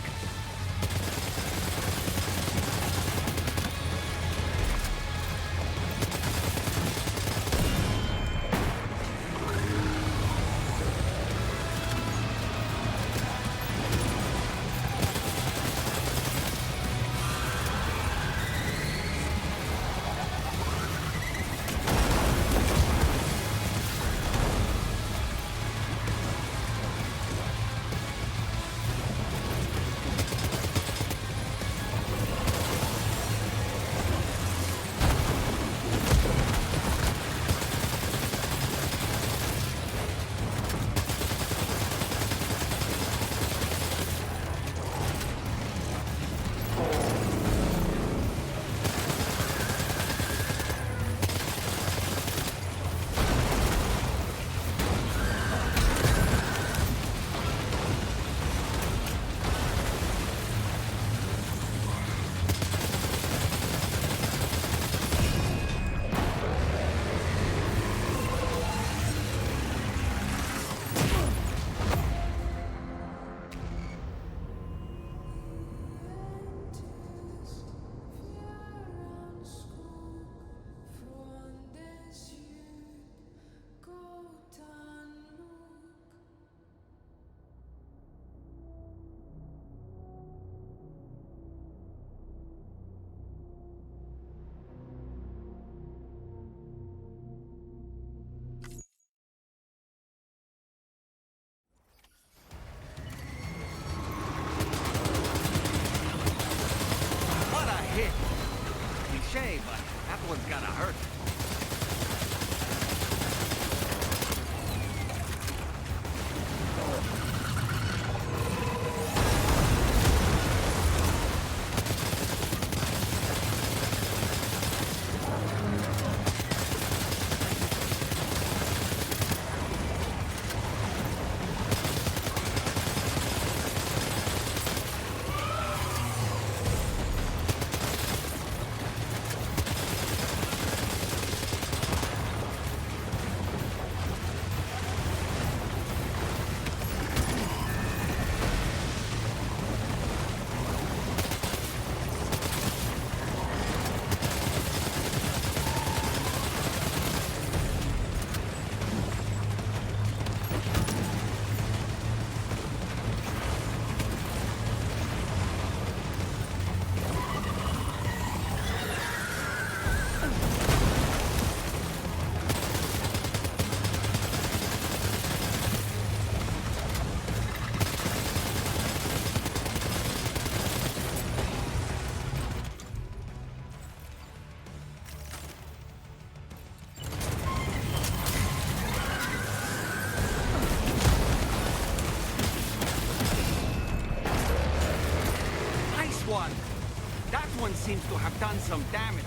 one! That one seems to have done some damage.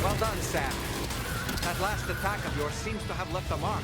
Well done, Sam. That last attack of yours seems to have left a mark.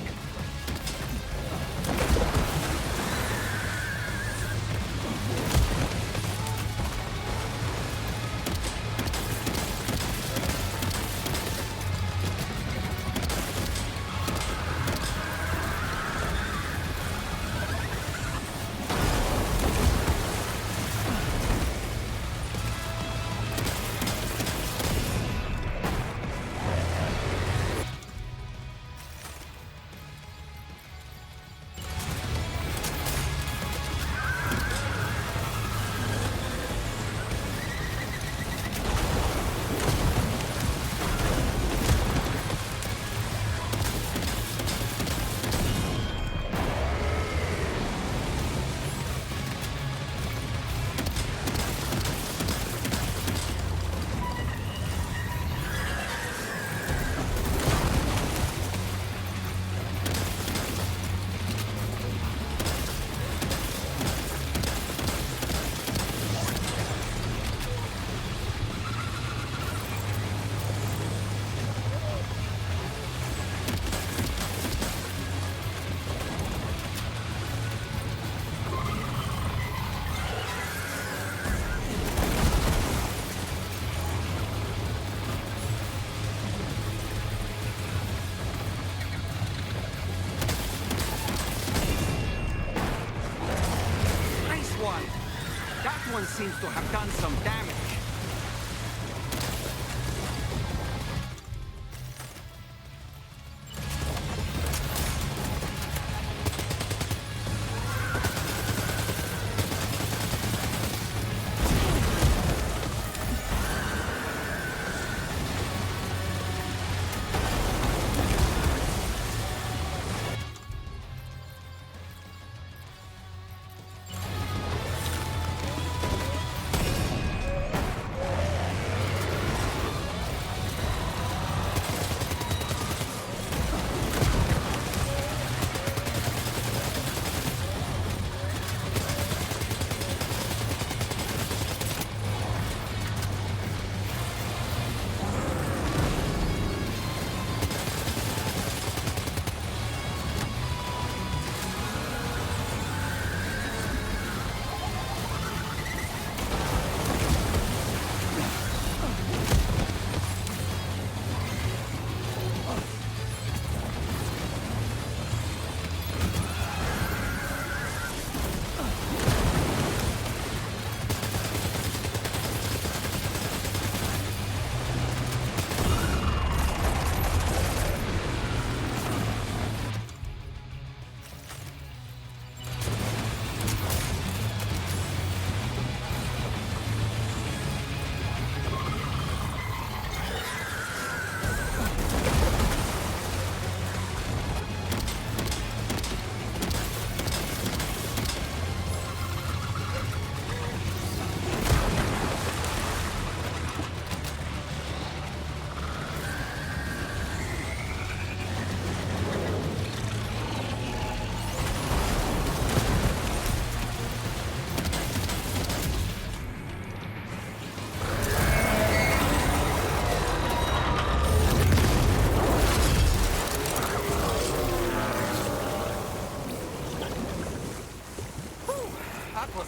That one seems to have done some damage.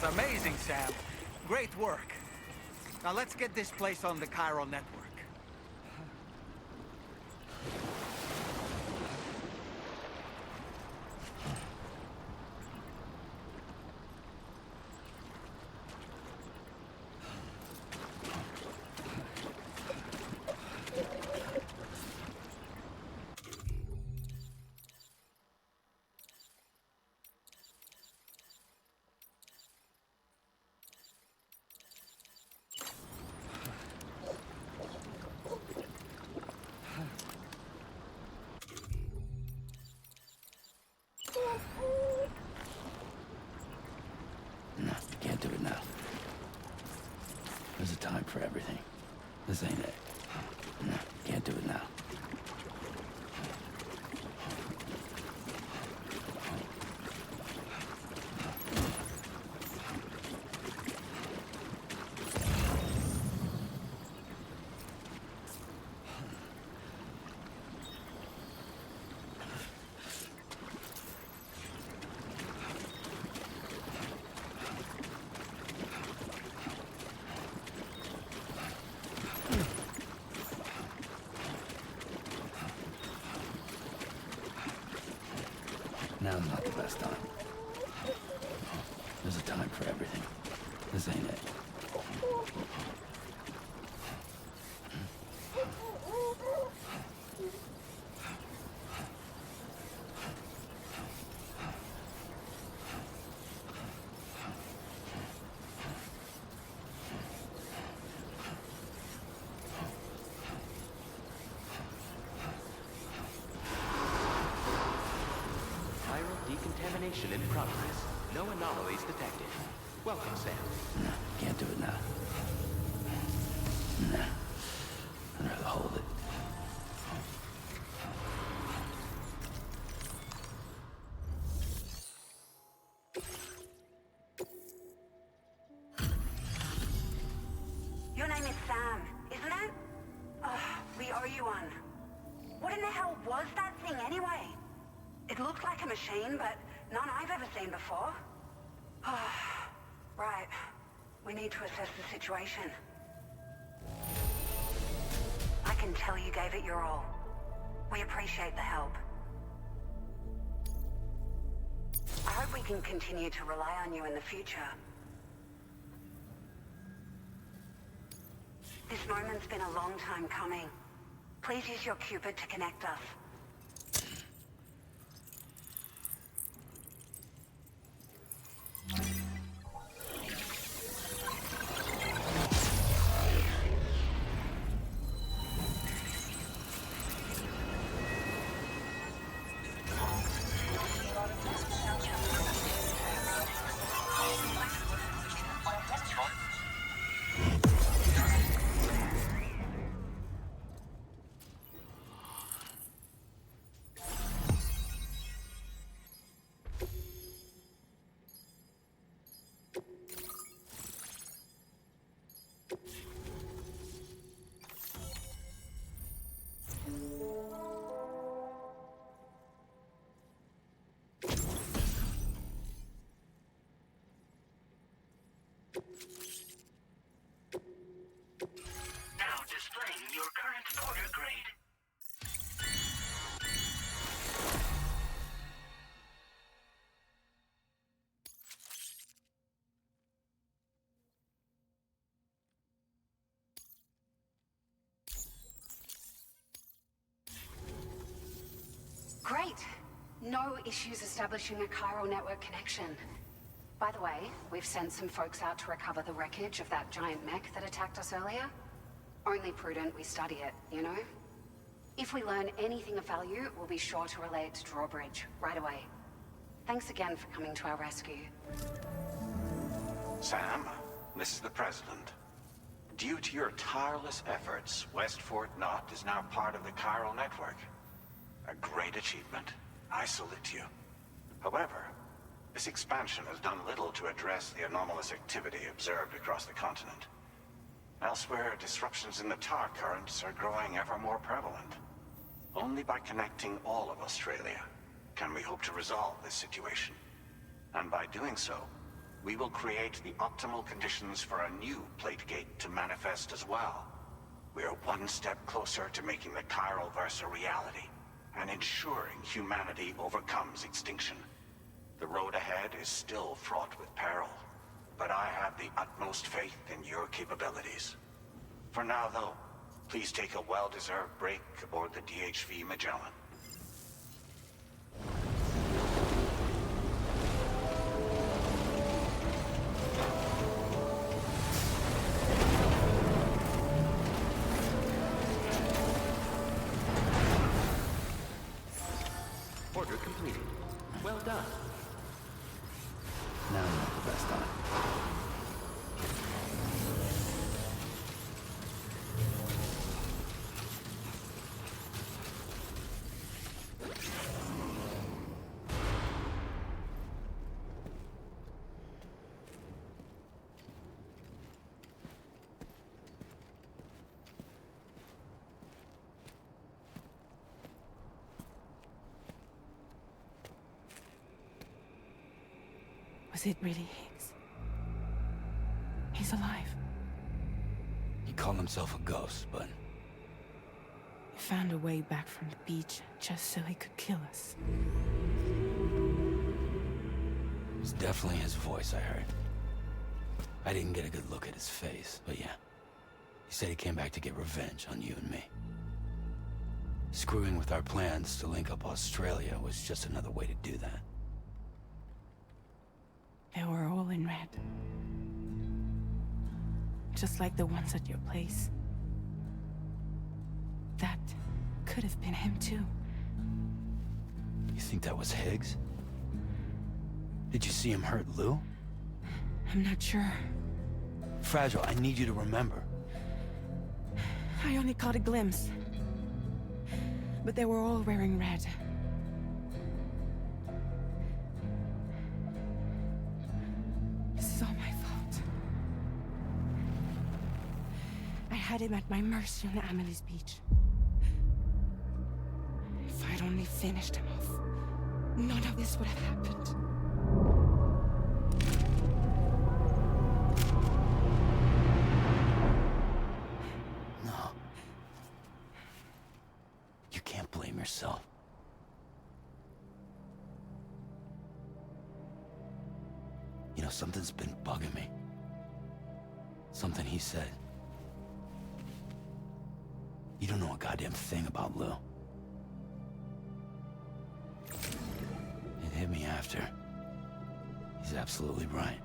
was amazing, Sam. Great work. Now let's get this place on the chiral network. No, can't do it now. There's a time for everything. This ain't it. No, can't do it now. Now's not the best time. There's a time for everything. This ain't it. Decontamination in progress. No anomalies detected. Welcome, Sam. No, can't do it now. Nah. I'd rather hold it. Your name is Sam, isn't it? Oh, we owe you one. What in the hell was that thing anyway? It looked like a machine, but none I've ever seen before. Oh, right. We need to assess the situation. I can tell you gave it your all. We appreciate the help. I hope we can continue to rely on you in the future. This moment's been a long time coming. Please use your Cupid to connect us. Now displaying your current order grade. Great. No issues establishing a chiral network connection. By the way, we've sent some folks out to recover the wreckage of that giant mech that attacked us earlier. Only prudent we study it, you know? If we learn anything of value, we'll be sure to relay it to Drawbridge right away. Thanks again for coming to our rescue. Sam, this is the President. Due to your tireless efforts, West Fort Knot is now part of the chiral network. A great achievement. I salute you. However, this expansion has done little to address the anomalous activity observed across the continent. Elsewhere, disruptions in the tar currents are growing ever more prevalent. Only by connecting all of Australia can we hope to resolve this situation. And by doing so, we will create the optimal conditions for a new plate gate to manifest as well. We are one step closer to making the chiral verse a reality, and ensuring humanity overcomes extinction. The road ahead is still fraught with peril, but I have the utmost faith in your capabilities. For now, though, please take a well-deserved break aboard the DHV Magellan. Order completed. Well done. Now I'm not the best on it. Was it really Higgs? He's alive. He called himself a ghost, but He found a way back from the beach just so he could kill us. it was definitely his voice I heard. I didn't get a good look at his face, but yeah. He said he came back to get revenge on you and me. Screwing with our plans to link up Australia was just another way to do that. They were all in red. Just like the ones at your place. That could have been him too. You think that was Higgs? Did you see him hurt Lou? I'm not sure. Fragile, I need you to remember. I only caught a glimpse. But they were all wearing red. This is all my fault. I had him at my mercy on Amelie's beach. If I'd only finished him off, none of this would have happened. No. You can't blame yourself. You know, something's been bugging me. Something he said. You don't know a goddamn thing about Lou. It hit me after. He's absolutely right.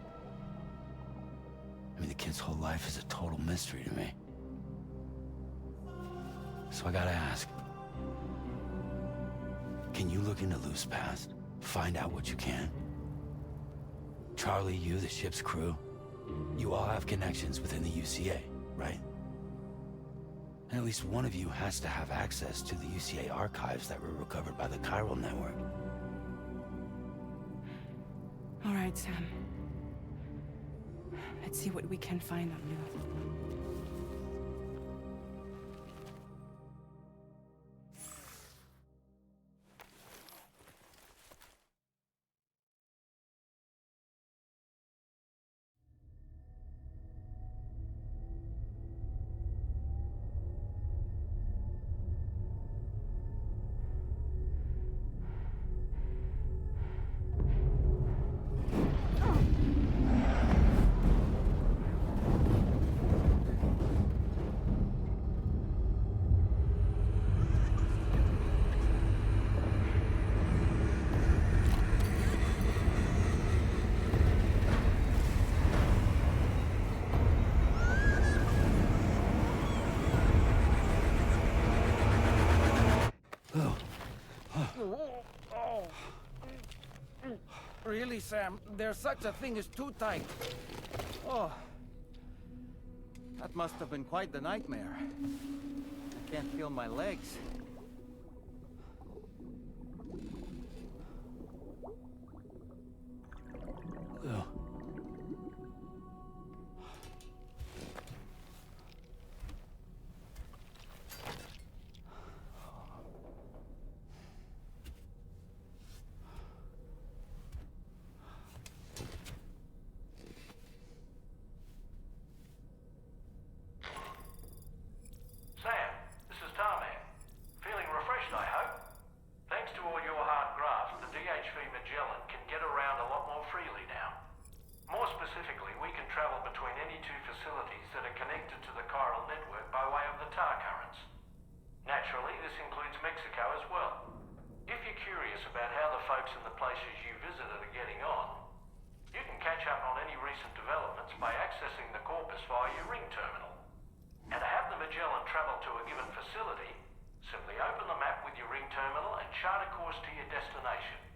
I mean, the kid's whole life is a total mystery to me. So I gotta ask. Can you look into Lou's past? Find out what you can? Charlie, you, the ship's crew, you all have connections within the UCA, right? And at least one of you has to have access to the UCA archives that were recovered by the chiral network. All right, Sam. Let's see what we can find on Lou. Really, Sam? There's such a thing as too tight. Oh. That must have been quite the nightmare. I can't feel my legs. Lou. via your ring terminal. And to have the Magellan travel to a given facility, simply open the map with your ring terminal and chart a course to your destination.